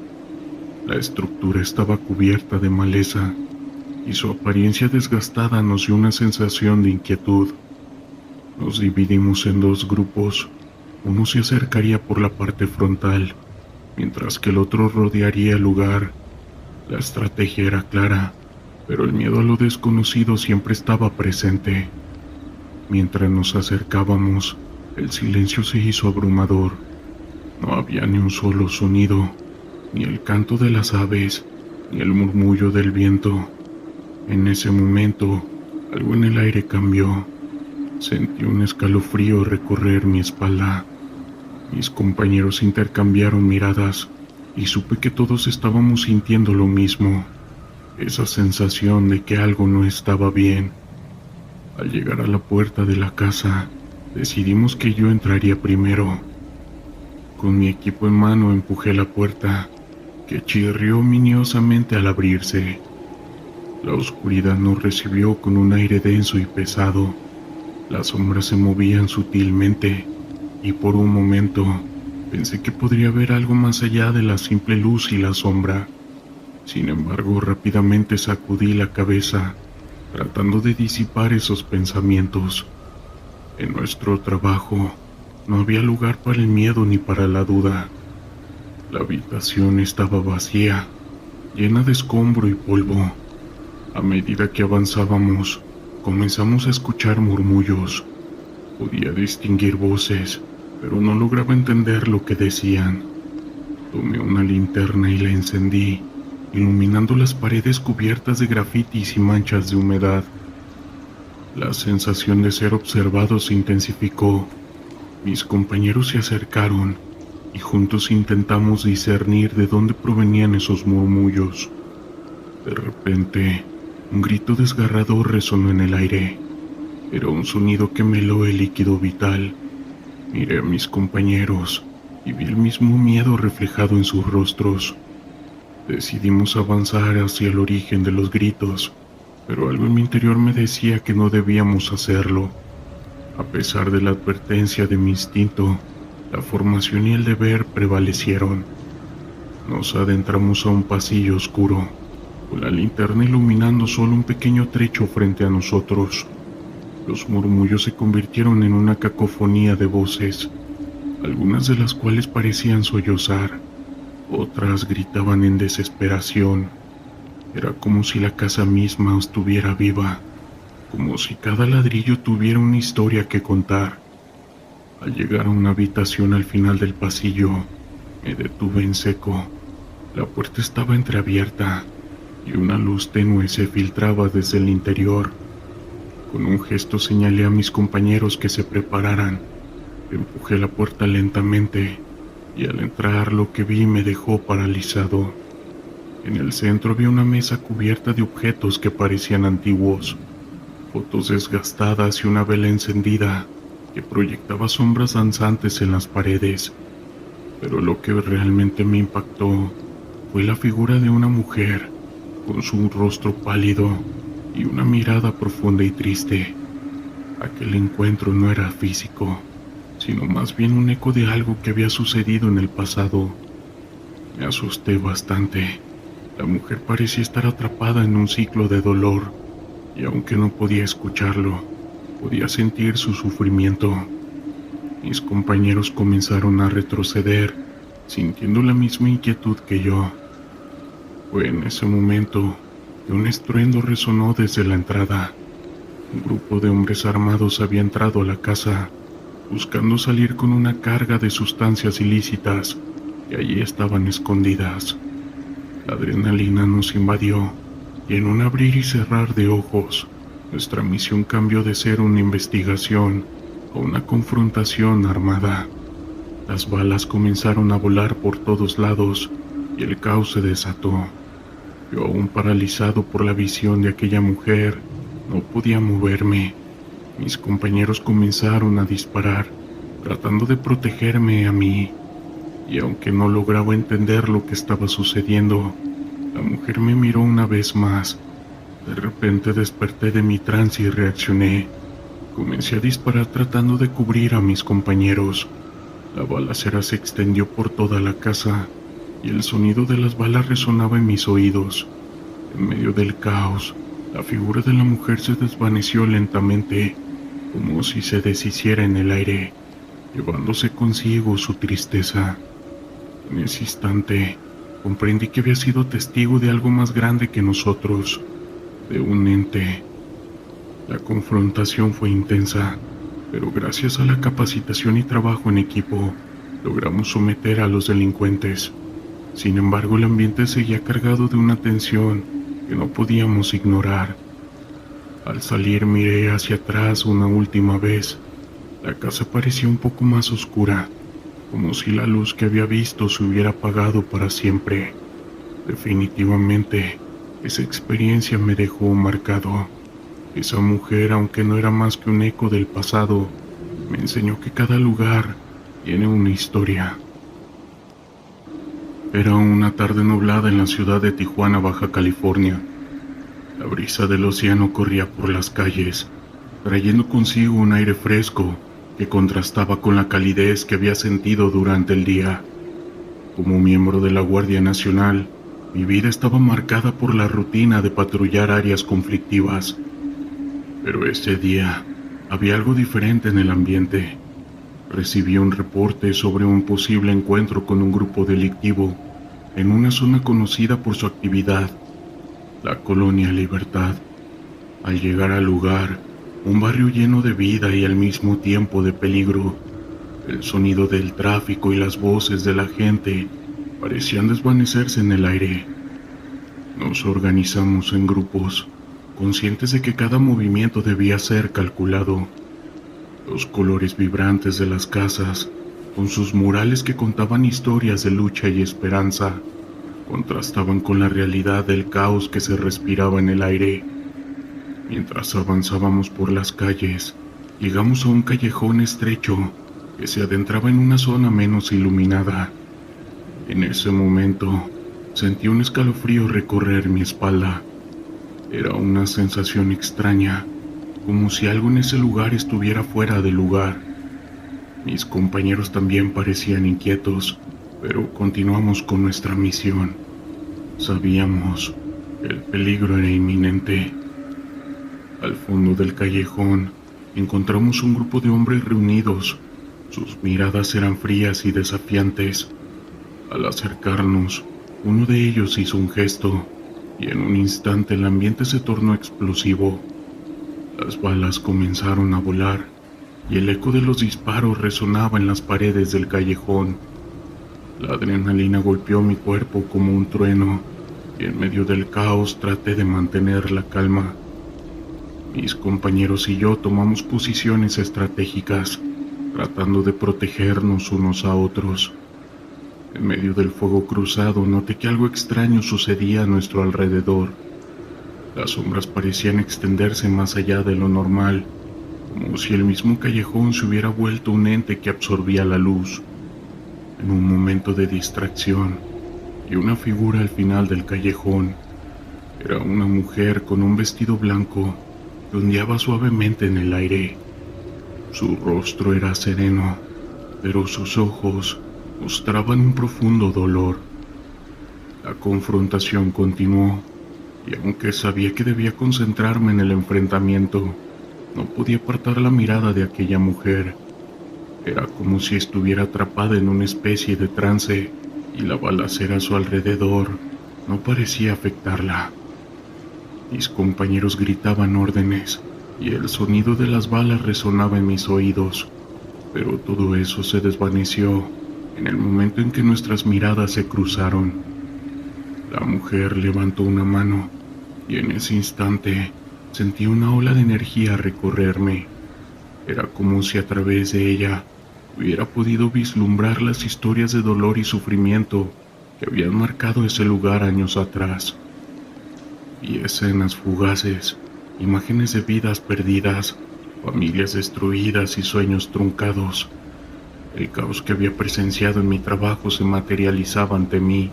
La estructura estaba cubierta de maleza y su apariencia desgastada nos dio una sensación de inquietud. Nos dividimos en dos grupos. Uno se acercaría por la parte frontal, mientras que el otro rodearía el lugar. La estrategia era clara, pero el miedo a lo desconocido siempre estaba presente. Mientras nos acercábamos, el silencio se hizo abrumador. No había ni un solo sonido, ni el canto de las aves, ni el murmullo del viento. En ese momento, algo en el aire cambió. Sentí un escalofrío recorrer mi espalda. Mis compañeros intercambiaron miradas y supe que todos estábamos sintiendo lo mismo, esa sensación de que algo no estaba bien. Al llegar a la puerta de la casa, decidimos que yo entraría primero. Con mi equipo en mano empujé la puerta, que chirrió ominiosamente al abrirse. La oscuridad nos recibió con un aire denso y pesado. Las sombras se movían sutilmente y por un momento pensé que podría haber algo más allá de la simple luz y la sombra. Sin embargo, rápidamente sacudí la cabeza, tratando de disipar esos pensamientos. En nuestro trabajo no había lugar para el miedo ni para la duda. La habitación estaba vacía, llena de escombro y polvo. A medida que avanzábamos, comenzamos a escuchar murmullos. Podía distinguir voces, pero no lograba entender lo que decían. Tomé una linterna y la encendí, iluminando las paredes cubiertas de grafitis y manchas de humedad. La sensación de ser observado se intensificó. Mis compañeros se acercaron y juntos intentamos discernir de dónde provenían esos murmullos. De repente, un grito desgarrador resonó en el aire. Era un sonido que me heló el líquido vital. Miré a mis compañeros y vi el mismo miedo reflejado en sus rostros. Decidimos avanzar hacia el origen de los gritos, pero algo en mi interior me decía que no debíamos hacerlo. A pesar de la advertencia de mi instinto, la formación y el deber prevalecieron. Nos adentramos a un pasillo oscuro, con la linterna iluminando solo un pequeño trecho frente a nosotros. Los murmullos se convirtieron en una cacofonía de voces, algunas de las cuales parecían sollozar, otras gritaban en desesperación. Era como si la casa misma estuviera viva, como si cada ladrillo tuviera una historia que contar. Al llegar a una habitación al final del pasillo, me detuve en seco. La puerta estaba entreabierta y una luz tenue se filtraba desde el interior. Con un gesto señalé a mis compañeros que se prepararan. Empujé la puerta lentamente y al entrar lo que vi me dejó paralizado. En el centro había una mesa cubierta de objetos que parecían antiguos, fotos desgastadas y una vela encendida que proyectaba sombras danzantes en las paredes. Pero lo que realmente me impactó fue la figura de una mujer, con su rostro pálido y una mirada profunda y triste. Aquel encuentro no era físico, sino más bien un eco de algo que había sucedido en el pasado. Me asusté bastante. La mujer parecía estar atrapada en un ciclo de dolor, y aunque no podía escucharlo, podía sentir su sufrimiento. Mis compañeros comenzaron a retroceder, sintiendo la misma inquietud que yo. Fue en ese momento que un estruendo resonó desde la entrada. Un grupo de hombres armados había entrado a la casa, buscando salir con una carga de sustancias ilícitas que allí estaban escondidas. La adrenalina nos invadió y en un abrir y cerrar de ojos, nuestra misión cambió de ser una investigación a una confrontación armada. Las balas comenzaron a volar por todos lados y el caos se desató. Yo, aún paralizado por la visión de aquella mujer, no podía moverme. Mis compañeros comenzaron a disparar, tratando de protegerme a mí. Y aunque no lograba entender lo que estaba sucediendo, la mujer me miró una vez más. De repente desperté de mi trance y reaccioné. Comencé a disparar tratando de cubrir a mis compañeros. La balacera se extendió por toda la casa y el sonido de las balas resonaba en mis oídos. En medio del caos, la figura de la mujer se desvaneció lentamente, como si se deshiciera en el aire, llevándose consigo su tristeza. En ese instante, comprendí que había sido testigo de algo más grande que nosotros, de un ente. La confrontación fue intensa, pero gracias a la capacitación y trabajo en equipo, logramos someter a los delincuentes. Sin embargo, el ambiente seguía cargado de una tensión que no podíamos ignorar. Al salir miré hacia atrás una última vez. La casa parecía un poco más oscura, como si la luz que había visto se hubiera apagado para siempre. Definitivamente, esa experiencia me dejó marcado. Esa mujer, aunque no era más que un eco del pasado, me enseñó que cada lugar tiene una historia. Era una tarde nublada en la ciudad de Tijuana, Baja California. La brisa del océano corría por las calles, trayendo consigo un aire fresco que contrastaba con la calidez que había sentido durante el día. Como miembro de la Guardia Nacional, mi vida estaba marcada por la rutina de patrullar áreas conflictivas. Pero ese día había algo diferente en el ambiente. Recibí un reporte sobre un posible encuentro con un grupo delictivo en una zona conocida por su actividad, la Colonia Libertad. Al llegar al lugar, un barrio lleno de vida y al mismo tiempo de peligro, el sonido del tráfico y las voces de la gente parecían desvanecerse en el aire. Nos organizamos en grupos, conscientes de que cada movimiento debía ser calculado. Los colores vibrantes de las casas, con sus murales que contaban historias de lucha y esperanza, contrastaban con la realidad del caos que se respiraba en el aire. Mientras avanzábamos por las calles, llegamos a un callejón estrecho que se adentraba en una zona menos iluminada. En ese momento, sentí un escalofrío recorrer mi espalda. Era una sensación extraña, como si algo en ese lugar estuviera fuera de lugar. Mis compañeros también parecían inquietos, pero continuamos con nuestra misión. Sabíamos que el peligro era inminente. Al fondo del callejón encontramos un grupo de hombres reunidos. Sus miradas eran frías y desafiantes. Al acercarnos, uno de ellos hizo un gesto, y en un instante el ambiente se tornó explosivo. Las balas comenzaron a volar, y el eco de los disparos resonaba en las paredes del callejón. La adrenalina golpeó mi cuerpo como un trueno, y en medio del caos traté de mantener la calma. Mis compañeros y yo tomamos posiciones estratégicas, tratando de protegernos unos a otros. En medio del fuego cruzado noté que algo extraño sucedía a nuestro alrededor. Las sombras parecían extenderse más allá de lo normal, como si el mismo callejón se hubiera vuelto un ente que absorbía la luz. En un momento de distracción, vi una figura al final del callejón. Era una mujer con un vestido blanco que ondeaba suavemente en el aire. Su rostro era sereno, pero sus ojos mostraban un profundo dolor. La confrontación continuó, y aunque sabía que debía concentrarme en el enfrentamiento, no podía apartar la mirada de aquella mujer. Era como si estuviera atrapada en una especie de trance, y la balacera a su alrededor no parecía afectarla. Mis compañeros gritaban órdenes, y el sonido de las balas resonaba en mis oídos, pero todo eso se desvaneció en el momento en que nuestras miradas se cruzaron. La mujer levantó una mano, y en ese instante sentí una ola de energía recorrerme. Era como si a través de ella hubiera podido vislumbrar las historias de dolor y sufrimiento que habían marcado ese lugar años atrás. Vi escenas fugaces, imágenes de vidas perdidas, familias destruidas y sueños truncados. El caos que había presenciado en mi trabajo se materializaba ante mí,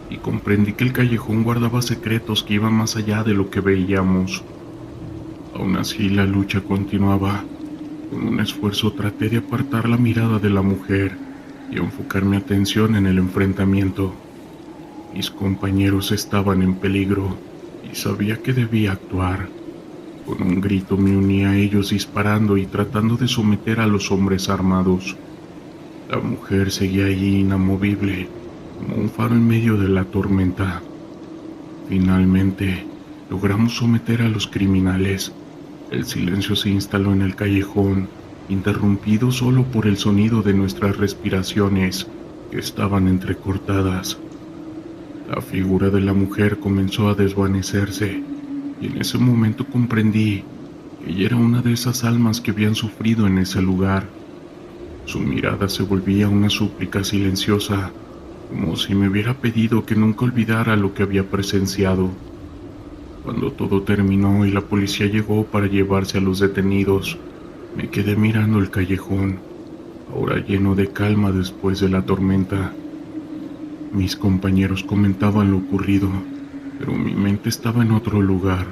y comprendí que el callejón guardaba secretos que iban más allá de lo que veíamos. Aún así, la lucha continuaba. Con un esfuerzo traté de apartar la mirada de la mujer y enfocar mi atención en el enfrentamiento. Mis compañeros estaban en peligro y sabía que debía actuar. Con un grito me uní a ellos disparando y tratando de someter a los hombres armados. La mujer seguía allí inamovible, como un faro en medio de la tormenta. Finalmente, logramos someter a los criminales. El silencio se instaló en el callejón, interrumpido solo por el sonido de nuestras respiraciones, que estaban entrecortadas. La figura de la mujer comenzó a desvanecerse, y en ese momento comprendí que ella era una de esas almas que habían sufrido en ese lugar. Su mirada se volvía una súplica silenciosa, como si me hubiera pedido que nunca olvidara lo que había presenciado. Cuando todo terminó y la policía llegó para llevarse a los detenidos, me quedé mirando el callejón, ahora lleno de calma después de la tormenta. Mis compañeros comentaban lo ocurrido, pero mi mente estaba en otro lugar.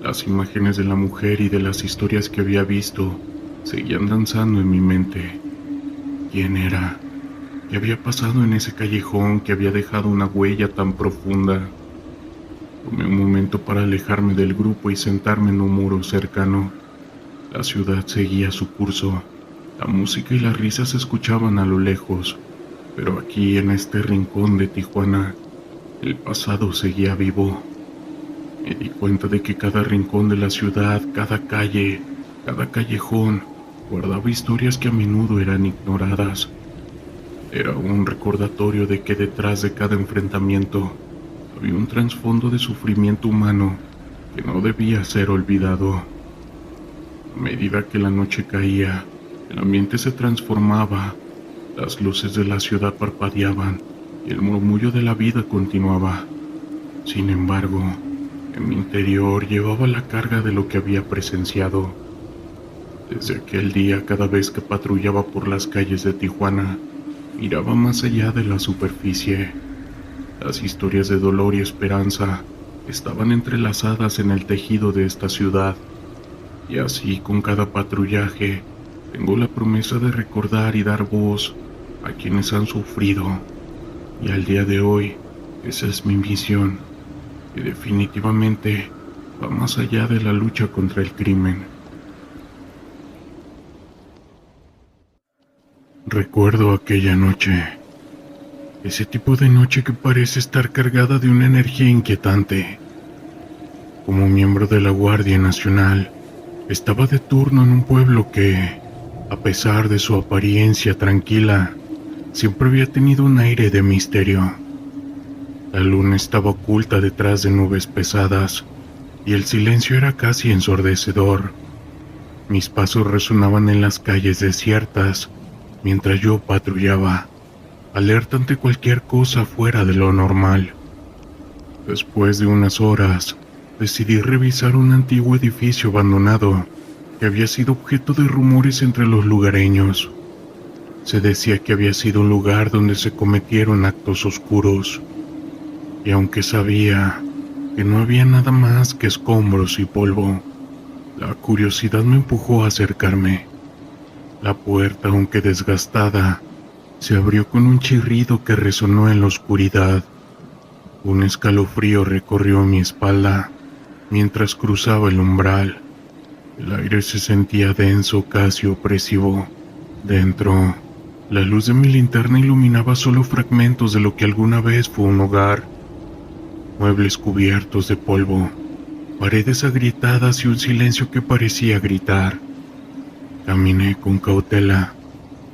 Las imágenes de la mujer y de las historias que había visto seguían danzando en mi mente. ¿Quién era? ¿Qué había pasado en ese callejón que había dejado una huella tan profunda? Tomé un momento para alejarme del grupo y sentarme en un muro cercano. La ciudad seguía su curso. La música y las risas se escuchaban a lo lejos, pero aquí en este rincón de Tijuana, el pasado seguía vivo. Me di cuenta de que cada rincón de la ciudad, cada calle, cada callejón, guardaba historias que a menudo eran ignoradas. Era un recordatorio de que detrás de cada enfrentamiento había un trasfondo de sufrimiento humano que no debía ser olvidado. A medida que la noche caía, el ambiente se transformaba, las luces de la ciudad parpadeaban y el murmullo de la vida continuaba. Sin embargo, en mi interior llevaba la carga de lo que había presenciado. Desde aquel día, cada vez que patrullaba por las calles de Tijuana, miraba más allá de la superficie. Las historias de dolor y esperanza estaban entrelazadas en el tejido de esta ciudad, y así con cada patrullaje tengo la promesa de recordar y dar voz a quienes han sufrido. Y al día de hoy, esa es mi misión, que definitivamente va más allá de la lucha contra el crimen. Recuerdo aquella noche, ese tipo de noche que parece estar cargada de una energía inquietante. Como miembro de la Guardia Nacional, estaba de turno en un pueblo que, a pesar de su apariencia tranquila, siempre había tenido un aire de misterio. La luna estaba oculta detrás de nubes pesadas y el silencio era casi ensordecedor. Mis pasos resonaban en las calles desiertas mientras yo patrullaba, alerta ante cualquier cosa fuera de lo normal. Después de unas horas, decidí revisar un antiguo edificio abandonado que había sido objeto de rumores entre los lugareños. Se decía que había sido un lugar donde se cometieron actos oscuros, y aunque sabía que no había nada más que escombros y polvo, la curiosidad me empujó a acercarme. La puerta, aunque desgastada, se abrió con un chirrido que resonó en la oscuridad. Un escalofrío recorrió mi espalda mientras cruzaba el umbral. El aire se sentía denso, casi opresivo. Dentro, la luz de mi linterna iluminaba solo fragmentos de lo que alguna vez fue un hogar. Muebles cubiertos de polvo, paredes agrietadas y un silencio que parecía gritar. Caminé con cautela,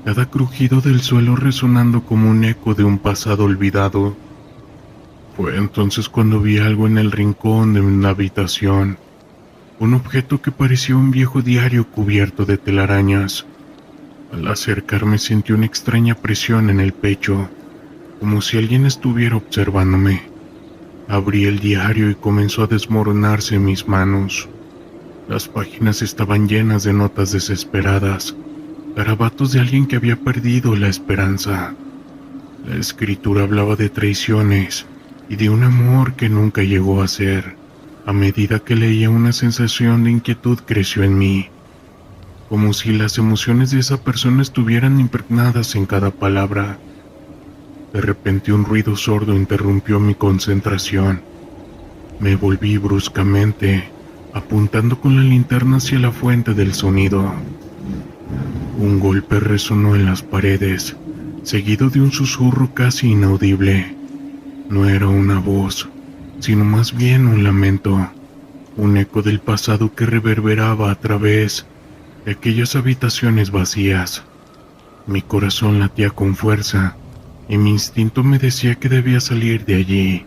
cada crujido del suelo resonando como un eco de un pasado olvidado. Fue entonces cuando vi algo en el rincón de una habitación, un objeto que parecía un viejo diario cubierto de telarañas. Al acercarme sentí una extraña presión en el pecho, como si alguien estuviera observándome. Abrí el diario y comenzó a desmoronarse en mis manos. Las páginas estaban llenas de notas desesperadas, garabatos de alguien que había perdido la esperanza. La escritura hablaba de traiciones y de un amor que nunca llegó a ser. A medida que leía, una sensación de inquietud creció en mí, como si las emociones de esa persona estuvieran impregnadas en cada palabra. De repente un ruido sordo interrumpió mi concentración. Me volví bruscamente, apuntando con la linterna hacia la fuente del sonido. Un golpe resonó en las paredes, seguido de un susurro casi inaudible. No era una voz, sino más bien un lamento, un eco del pasado que reverberaba a través de aquellas habitaciones vacías. Mi corazón latía con fuerza y mi instinto me decía que debía salir de allí,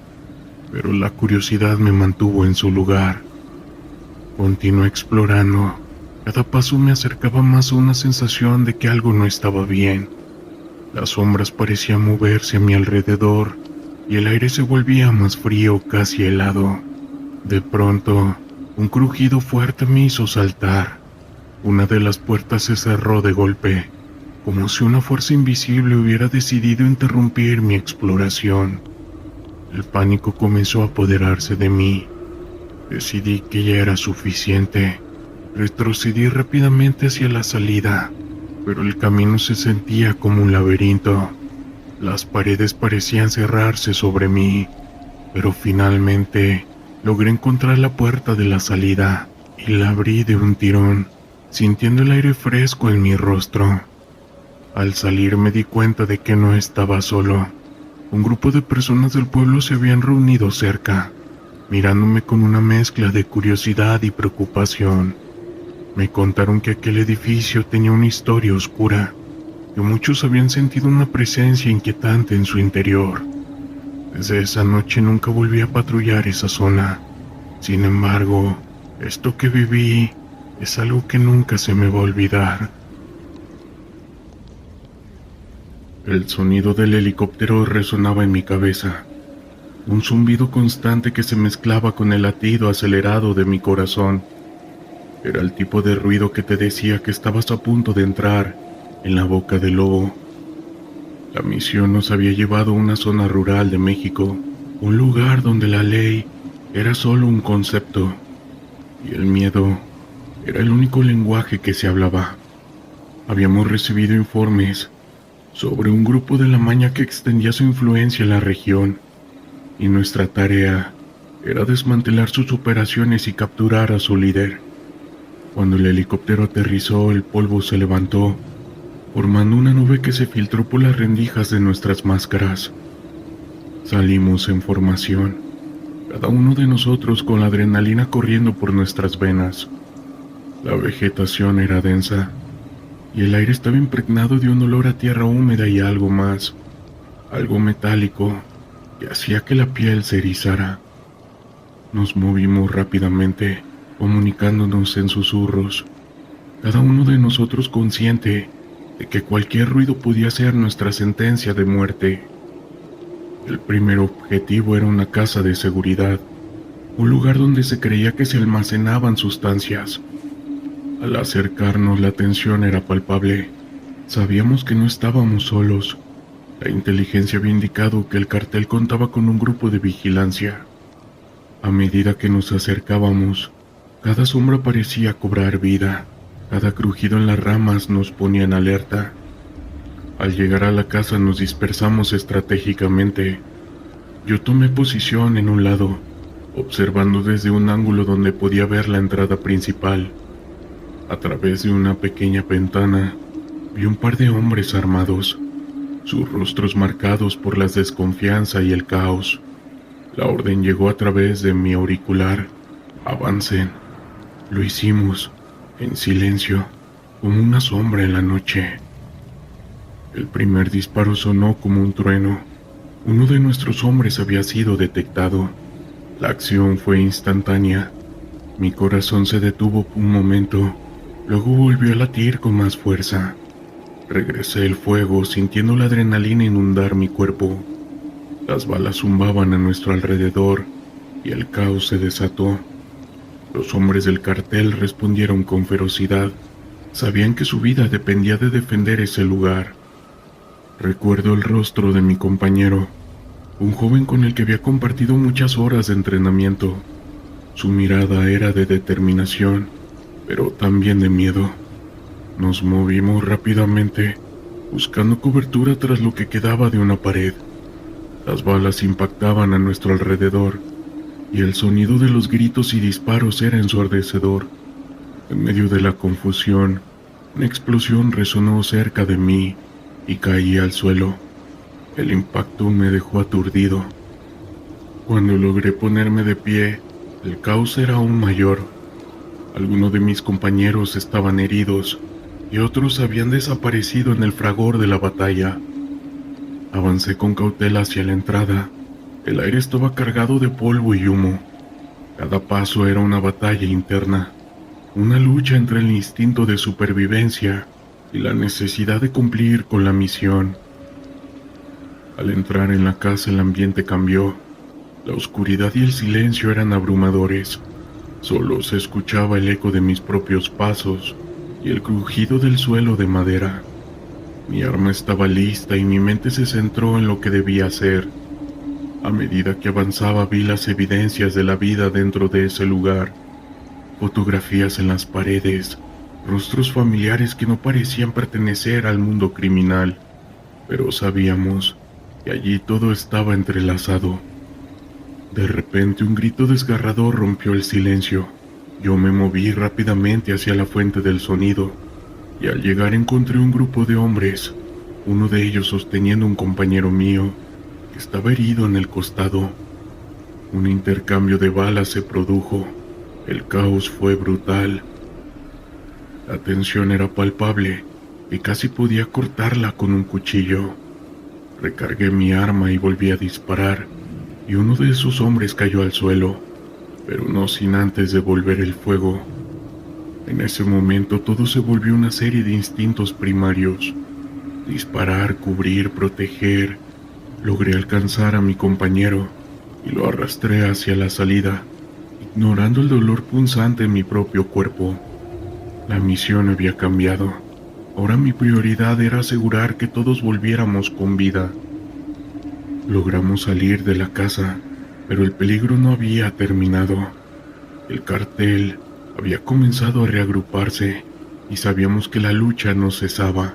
pero la curiosidad me mantuvo en su lugar. Continué explorando. Cada paso me acercaba más a una sensación de que algo no estaba bien. Las sombras parecían moverse a mi alrededor y el aire se volvía más frío, casi helado. De pronto, un crujido fuerte me hizo saltar. Una de las puertas se cerró de golpe, como si una fuerza invisible hubiera decidido interrumpir mi exploración. El pánico comenzó a apoderarse de mí. Decidí que ya era suficiente. Retrocedí rápidamente hacia la salida, pero el camino se sentía como un laberinto. Las paredes parecían cerrarse sobre mí, pero finalmente logré encontrar la puerta de la salida y la abrí de un tirón, sintiendo el aire fresco en mi rostro. Al salir me di cuenta de que no estaba solo. Un grupo de personas del pueblo se habían reunido cerca, mirándome con una mezcla de curiosidad y preocupación. Me contaron que aquel edificio tenía una historia oscura, que muchos habían sentido una presencia inquietante en su interior. Desde esa noche nunca volví a patrullar esa zona. Sin embargo, esto que viví es algo que nunca se me va a olvidar. El sonido del helicóptero resonaba en mi cabeza, un zumbido constante que se mezclaba con el latido acelerado de mi corazón. Era el tipo de ruido que te decía que estabas a punto de entrar en la boca del lobo. La misión nos había llevado a una zona rural de México, un lugar donde la ley era solo un concepto y el miedo era el único lenguaje que se hablaba. Habíamos recibido informes sobre un grupo de la Maña que extendía su influencia en la región, y nuestra tarea era desmantelar sus operaciones y capturar a su líder. Cuando el helicóptero aterrizó, el polvo se levantó, formando una nube que se filtró por las rendijas de nuestras máscaras. Salimos en formación, cada uno de nosotros con la adrenalina corriendo por nuestras venas. La vegetación era densa, y el aire estaba impregnado de un olor a tierra húmeda y algo más, algo metálico, que hacía que la piel se erizara. Nos movimos rápidamente, comunicándonos en susurros, cada uno de nosotros consciente de que cualquier ruido podía ser nuestra sentencia de muerte. El primer objetivo era una casa de seguridad, un lugar donde se creía que se almacenaban sustancias. Al acercarnos, la tensión era palpable. Sabíamos que no estábamos solos. La inteligencia había indicado que el cartel contaba con un grupo de vigilancia. A medida que nos acercábamos, cada sombra parecía cobrar vida. Cada crujido en las ramas nos ponía en alerta. Al llegar a la casa nos dispersamos estratégicamente. Yo tomé posición en un lado, observando desde un ángulo donde podía ver la entrada principal. A través de una pequeña ventana, vi un par de hombres armados, sus rostros marcados por la desconfianza y el caos. La orden llegó a través de mi auricular: avancen. Lo hicimos, en silencio, como una sombra en la noche. El primer disparo sonó como un trueno. Uno de nuestros hombres había sido detectado. La acción fue instantánea. Mi corazón se detuvo un momento. Luego volvió a latir con más fuerza. Regresé el fuego, sintiendo la adrenalina inundar mi cuerpo. Las balas zumbaban a nuestro alrededor y el caos se desató. Los hombres del cartel respondieron con ferocidad. Sabían que su vida dependía de defender ese lugar. Recuerdo el rostro de mi compañero, un joven con el que había compartido muchas horas de entrenamiento. Su mirada era de determinación, pero también de miedo. Nos movimos rápidamente, buscando cobertura tras lo que quedaba de una pared. Las balas impactaban a nuestro alrededor, y el sonido de los gritos y disparos era ensordecedor. En medio de la confusión, una explosión resonó cerca de mí y caí al suelo. El impacto me dejó aturdido. Cuando logré ponerme de pie, el caos era aún mayor. Algunos de mis compañeros estaban heridos y otros habían desaparecido en el fragor de la batalla. Avancé con cautela hacia la entrada. El aire estaba cargado de polvo y humo. Cada paso era una batalla interna, una lucha entre el instinto de supervivencia y la necesidad de cumplir con la misión. Al entrar en la casa, el ambiente cambió. La oscuridad y el silencio eran abrumadores. Solo se escuchaba el eco de mis propios pasos y el crujido del suelo de madera. Mi arma estaba lista y mi mente se centró en lo que debía hacer. A medida que avanzaba vi las evidencias de la vida dentro de ese lugar, fotografías en las paredes, rostros familiares que no parecían pertenecer al mundo criminal, pero sabíamos que allí todo estaba entrelazado. De repente un grito desgarrador rompió el silencio. Yo me moví rápidamente hacia la fuente del sonido, y al llegar encontré un grupo de hombres, uno de ellos sosteniendo a un compañero mío, que estaba herido en el costado. Un intercambio de balas se produjo. El caos fue brutal. La tensión era palpable y casi podía cortarla con un cuchillo. Recargué mi arma y volví a disparar, y uno de esos hombres cayó al suelo, pero no sin antes devolver el fuego. En ese momento todo se volvió una serie de instintos primarios: disparar, cubrir, proteger. Logré alcanzar a mi compañero y lo arrastré hacia la salida, ignorando el dolor punzante en mi propio cuerpo. La misión había cambiado. Ahora mi prioridad era asegurar que todos volviéramos con vida. Logramos salir de la casa, pero el peligro no había terminado. El cartel había comenzado a reagruparse y sabíamos que la lucha no cesaba.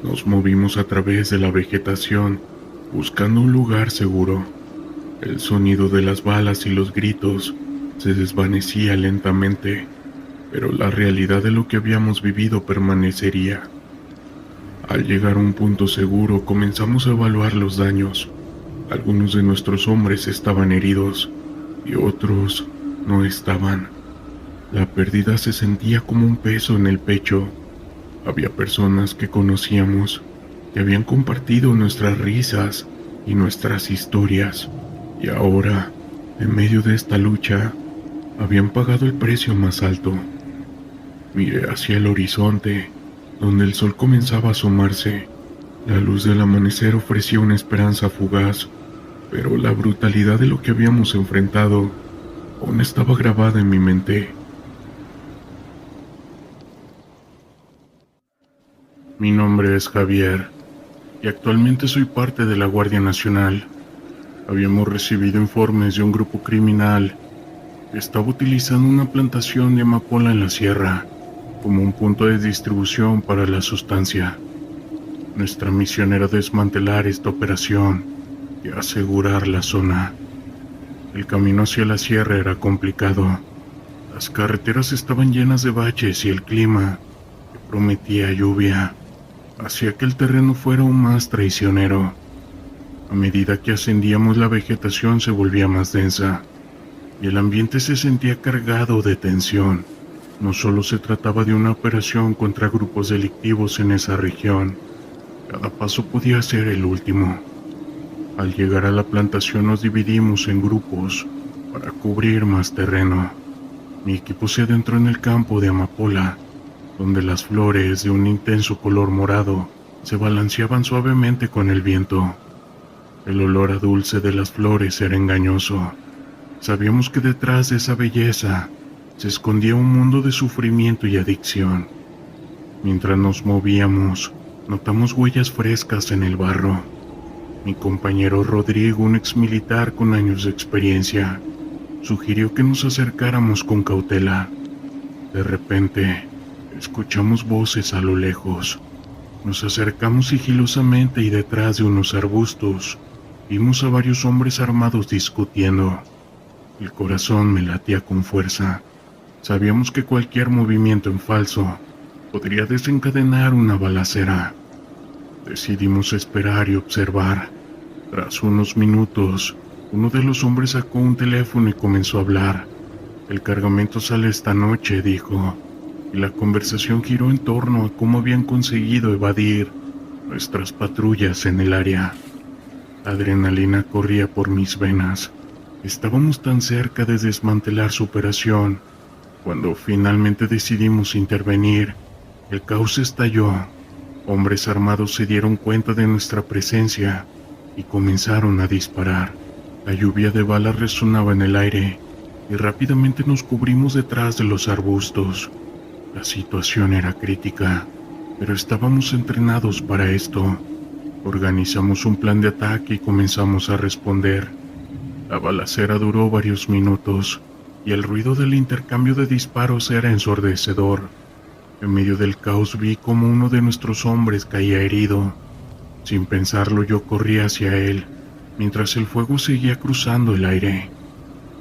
Nos movimos a través de la vegetación, buscando un lugar seguro. El sonido de las balas y los gritos se desvanecía lentamente, pero la realidad de lo que habíamos vivido permanecería. Al llegar a un punto seguro, comenzamos a evaluar los daños. Algunos de nuestros hombres estaban heridos y otros no estaban. La pérdida se sentía como un peso en el pecho. Había personas que conocíamos, que habían compartido nuestras risas y nuestras historias, y ahora, en medio de esta lucha, habían pagado el precio más alto. Miré hacia el horizonte, donde el sol comenzaba a asomarse. La luz del amanecer ofrecía una esperanza fugaz, pero la brutalidad de lo que habíamos enfrentado aún estaba grabada en mi mente. Mi nombre es Javier, y actualmente soy parte de la Guardia Nacional. Habíamos recibido informes de un grupo criminal que estaba utilizando una plantación de amapola en la sierra como un punto de distribución para la sustancia. Nuestra misión era desmantelar esta operación y asegurar la zona. El camino hacia la sierra era complicado. Las carreteras estaban llenas de baches y el clima, que prometía lluvia, hacía que el terreno fuera aún más traicionero. A medida que ascendíamos, la vegetación se volvía más densa y el ambiente se sentía cargado de tensión. No solo se trataba de una operación contra grupos delictivos en esa región, cada paso podía ser el último. Al llegar a la plantación nos dividimos en grupos para cubrir más terreno. Mi equipo se adentró en el campo de amapola, donde las flores de un intenso color morado se balanceaban suavemente con el viento. El olor a dulce de las flores era engañoso. Sabíamos que detrás de esa belleza se escondía un mundo de sufrimiento y adicción. Mientras nos movíamos, notamos huellas frescas en el barro. Mi compañero Rodrigo, un exmilitar con años de experiencia, sugirió que nos acercáramos con cautela. De repente, escuchamos voces a lo lejos. Nos acercamos sigilosamente y detrás de unos arbustos vimos a varios hombres armados discutiendo. El corazón me latía con fuerza. Sabíamos que cualquier movimiento en falso podría desencadenar una balacera. Decidimos esperar y observar. Tras unos minutos, uno de los hombres sacó un teléfono y comenzó a hablar. El cargamento sale esta noche, dijo, y la conversación giró en torno a cómo habían conseguido evadir nuestras patrullas en el área. La adrenalina corría por mis venas. Estábamos tan cerca de desmantelar su operación. Cuando finalmente decidimos intervenir, el caos estalló. Hombres armados se dieron cuenta de nuestra presencia y comenzaron a disparar. La lluvia de balas resonaba en el aire y rápidamente nos cubrimos detrás de los arbustos. La situación era crítica, pero estábamos entrenados para esto. Organizamos un plan de ataque y comenzamos a responder. La balacera duró varios minutos y el ruido del intercambio de disparos era ensordecedor. En medio del caos vi como uno de nuestros hombres caía herido. Sin pensarlo, yo corrí hacia él, mientras el fuego seguía cruzando el aire.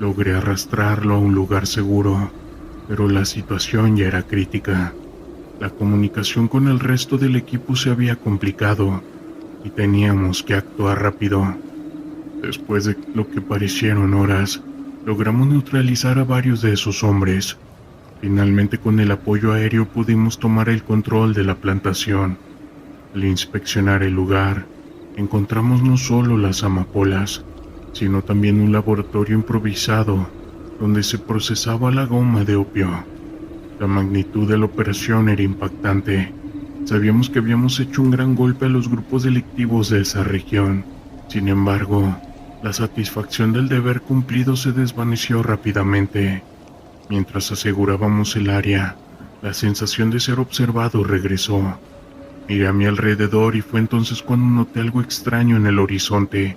Logré arrastrarlo a un lugar seguro, pero la situación ya era crítica. La comunicación con el resto del equipo se había complicado y teníamos que actuar rápido. Después de lo que parecieron horas, logramos neutralizar a varios de esos hombres. Finalmente, con el apoyo aéreo pudimos tomar el control de la plantación. Al inspeccionar el lugar, encontramos no solo las amapolas, sino también un laboratorio improvisado donde se procesaba la goma de opio. La magnitud de la operación era impactante. Sabíamos que habíamos hecho un gran golpe a los grupos delictivos de esa región. Sin embargo, la satisfacción del deber cumplido se desvaneció rápidamente. Mientras asegurábamos el área, la sensación de ser observado regresó. Miré a mi alrededor y fue entonces cuando noté algo extraño en el horizonte.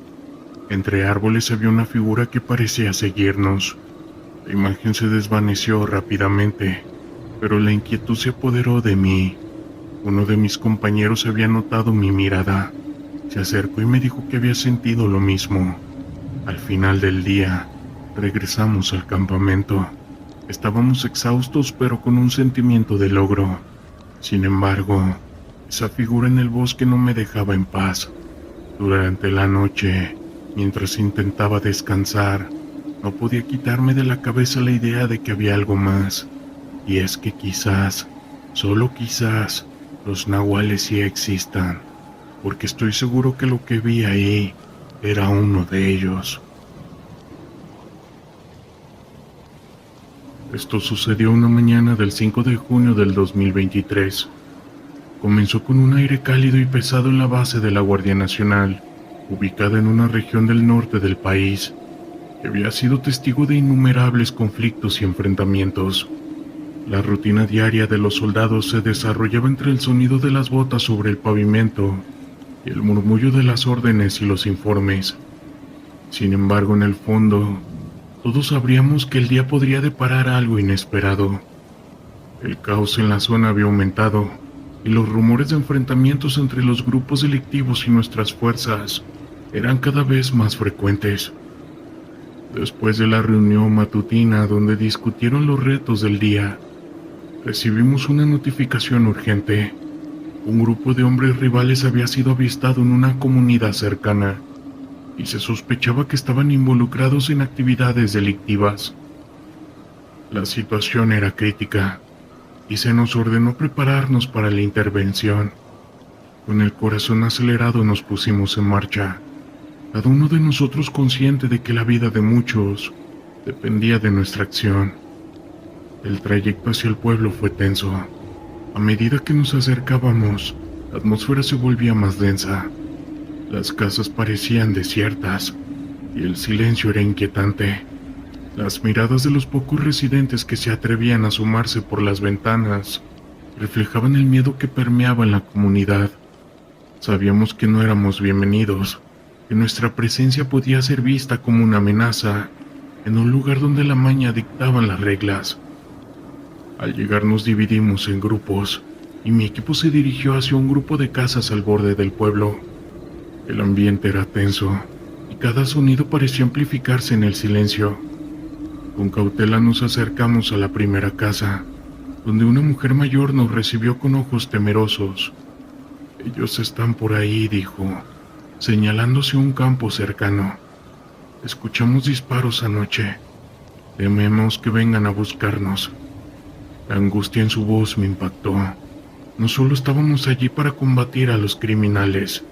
Entre árboles había una figura que parecía seguirnos. La imagen se desvaneció rápidamente, pero la inquietud se apoderó de mí. Uno de mis compañeros había notado mi mirada. Se acercó y me dijo que había sentido lo mismo. Al final del día, regresamos al campamento. Estábamos exhaustos, pero con un sentimiento de logro. Sin embargo, esa figura en el bosque no me dejaba en paz. Durante la noche, mientras intentaba descansar, no podía quitarme de la cabeza la idea de que había algo más. Y es que quizás, solo quizás, los nahuales sí existan, porque estoy seguro que lo que vi ahí era uno de ellos. Esto sucedió una mañana del 5 de junio del 2023. Comenzó con un aire cálido y pesado en la base de la Guardia Nacional, ubicada en una región del norte del país, que había sido testigo de innumerables conflictos y enfrentamientos. La rutina diaria de los soldados se desarrollaba entre el sonido de las botas sobre el pavimento y el murmullo de las órdenes y los informes. Sin embargo, en el fondo, todos sabríamos que el día podría deparar algo inesperado. El caos en la zona había aumentado y los rumores de enfrentamientos entre los grupos delictivos y nuestras fuerzas eran cada vez más frecuentes. Después de la reunión matutina donde discutieron los retos del día, recibimos una notificación urgente. Un grupo de hombres rivales había sido avistado en una comunidad cercana y se sospechaba que estaban involucrados en actividades delictivas. La situación era crítica y se nos ordenó prepararnos para la intervención. Con el corazón acelerado nos pusimos en marcha, cada uno de nosotros consciente de que la vida de muchos dependía de nuestra acción. El trayecto hacia el pueblo fue tenso. A medida que nos acercábamos, la atmósfera se volvía más densa. Las casas parecían desiertas y el silencio era inquietante. Las miradas de los pocos residentes que se atrevían a asomarse por las ventanas reflejaban el miedo que permeaba en la comunidad. Sabíamos que no éramos bienvenidos, que nuestra presencia podía ser vista como una amenaza en un lugar donde la maña dictaban las reglas. Al llegar nos dividimos en grupos y mi equipo se dirigió hacia un grupo de casas al borde del pueblo. El ambiente era tenso y cada sonido parecía amplificarse en el silencio. Con cautela nos acercamos a la primera casa, donde una mujer mayor nos recibió con ojos temerosos. «Ellos están por ahí», dijo, señalándose un campo cercano. «Escuchamos disparos anoche. Tememos que vengan a buscarnos». La angustia en su voz me impactó. No solo estábamos allí para combatir a los criminales,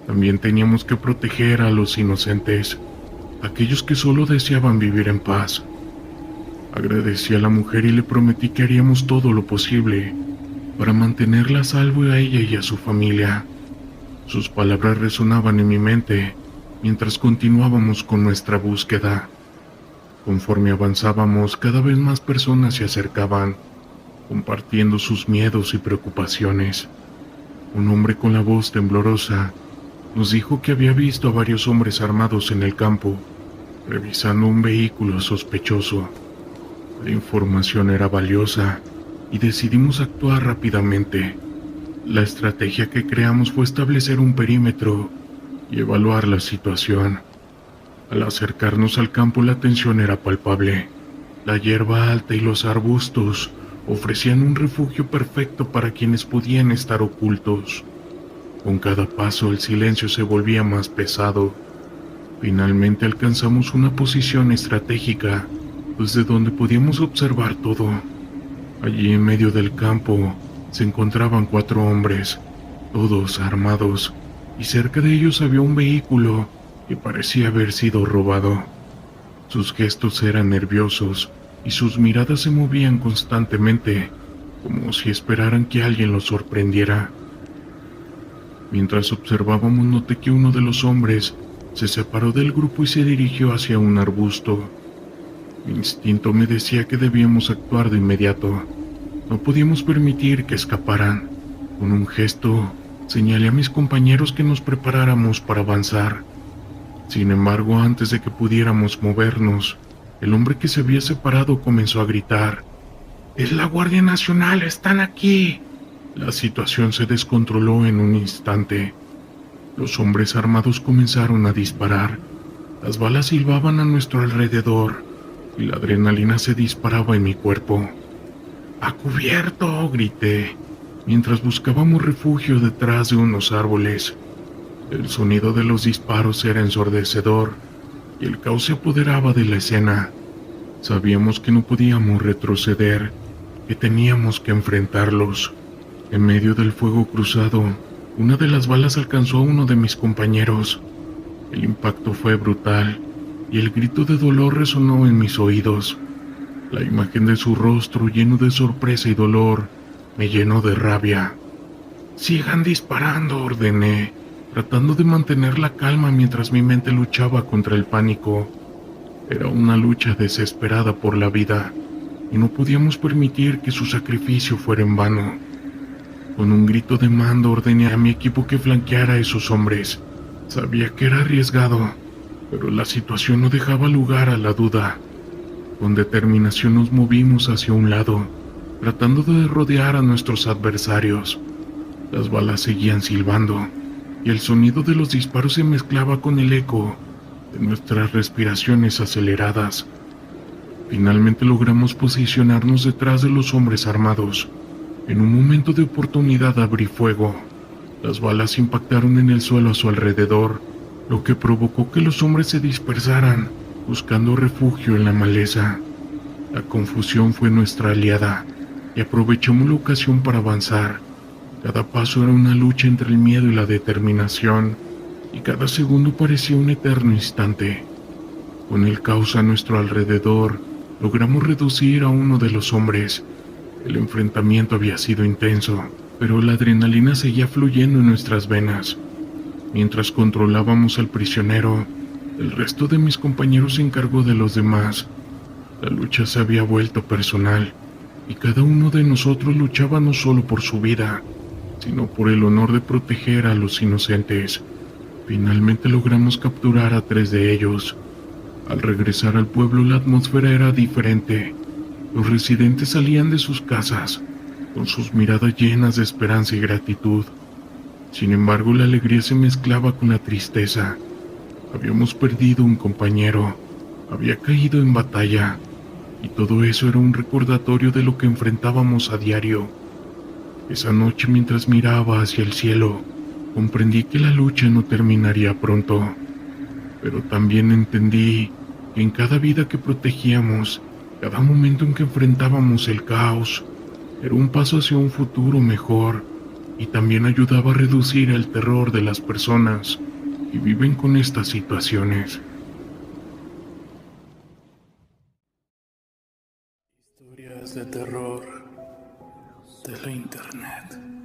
también teníamos que proteger a los inocentes, aquellos que solo deseaban vivir en paz. Agradecí a la mujer y le prometí que haríamos todo lo posible para mantenerla a salvo a ella y a su familia. Sus palabras resonaban en mi mente mientras continuábamos con nuestra búsqueda. Conforme avanzábamos, cada vez más personas se acercaban, compartiendo sus miedos y preocupaciones. Un hombre con la voz temblorosa Nos dijo que había visto a varios hombres armados en el campo, revisando un vehículo sospechoso. La información era valiosa y decidimos actuar rápidamente. La estrategia que creamos fue establecer un perímetro y evaluar la situación. Al acercarnos al campo, la tensión era palpable. La hierba alta y los arbustos ofrecían un refugio perfecto para quienes podían estar ocultos. Con cada paso el silencio se volvía más pesado. Finalmente alcanzamos una posición estratégica desde donde podíamos observar todo. Allí en medio del campo se encontraban 4 hombres, todos armados, y cerca de ellos había un vehículo que parecía haber sido robado. Sus gestos eran nerviosos y sus miradas se movían constantemente, como si esperaran que alguien los sorprendiera. Mientras observábamos, noté que uno de los hombres se separó del grupo y se dirigió hacia un arbusto. Mi instinto me decía que debíamos actuar de inmediato. No podíamos permitir que escaparan. Con un gesto, señalé a mis compañeros que nos preparáramos para avanzar. Sin embargo, antes de que pudiéramos movernos, el hombre que se había separado comenzó a gritar: «¡Es la Guardia Nacional! ¡Están aquí!». La situación se descontroló en un instante. Los hombres armados comenzaron a disparar. Las balas silbaban a nuestro alrededor y la adrenalina se disparaba en mi cuerpo. «¡A cubierto!», grité, mientras buscábamos refugio detrás de unos árboles. El sonido de los disparos era ensordecedor y el caos se apoderaba de la escena. Sabíamos que no podíamos retroceder, que teníamos que enfrentarlos. En medio del fuego cruzado, una de las balas alcanzó a uno de mis compañeros. El impacto fue brutal y el grito de dolor resonó en mis oídos. La imagen de su rostro lleno de sorpresa y dolor me llenó de rabia. «Sigan disparando», ordené, tratando de mantener la calma mientras mi mente luchaba contra el pánico. Era una lucha desesperada por la vida y no podíamos permitir que su sacrificio fuera en vano. Con un grito de mando ordené a mi equipo que flanqueara a esos hombres. Sabía que era arriesgado, pero la situación no dejaba lugar a la duda. Con determinación nos movimos hacia un lado, tratando de rodear a nuestros adversarios. Las balas seguían silbando, y el sonido de los disparos se mezclaba con el eco de nuestras respiraciones aceleradas. Finalmente logramos posicionarnos detrás de los hombres armados. En un momento de oportunidad abrí fuego. Las balas impactaron en el suelo a su alrededor, lo que provocó que los hombres se dispersaran, buscando refugio en la maleza. La confusión fue nuestra aliada, y aprovechamos la ocasión para avanzar. Cada paso era una lucha entre el miedo y la determinación, y cada segundo parecía un eterno instante. Con el caos a nuestro alrededor, logramos reducir a uno de los hombres. El enfrentamiento había sido intenso, pero la adrenalina seguía fluyendo en nuestras venas. Mientras controlábamos al prisionero, el resto de mis compañeros se encargó de los demás. La lucha se había vuelto personal, y cada uno de nosotros luchaba no solo por su vida, sino por el honor de proteger a los inocentes. Finalmente logramos capturar a 3 de ellos. Al regresar al pueblo, la atmósfera era diferente. Los residentes salían de sus casas, con sus miradas llenas de esperanza y gratitud. Sin embargo, la alegría se mezclaba con la tristeza. Habíamos perdido un compañero, había caído en batalla, y todo eso era un recordatorio de lo que enfrentábamos a diario. Esa noche, mientras miraba hacia el cielo, comprendí que la lucha no terminaría pronto, pero también entendí que en cada vida que protegíamos, cada momento en que enfrentábamos el caos, era un paso hacia un futuro mejor, y también ayudaba a reducir el terror de las personas que viven con estas situaciones. Historias de terror de la internet.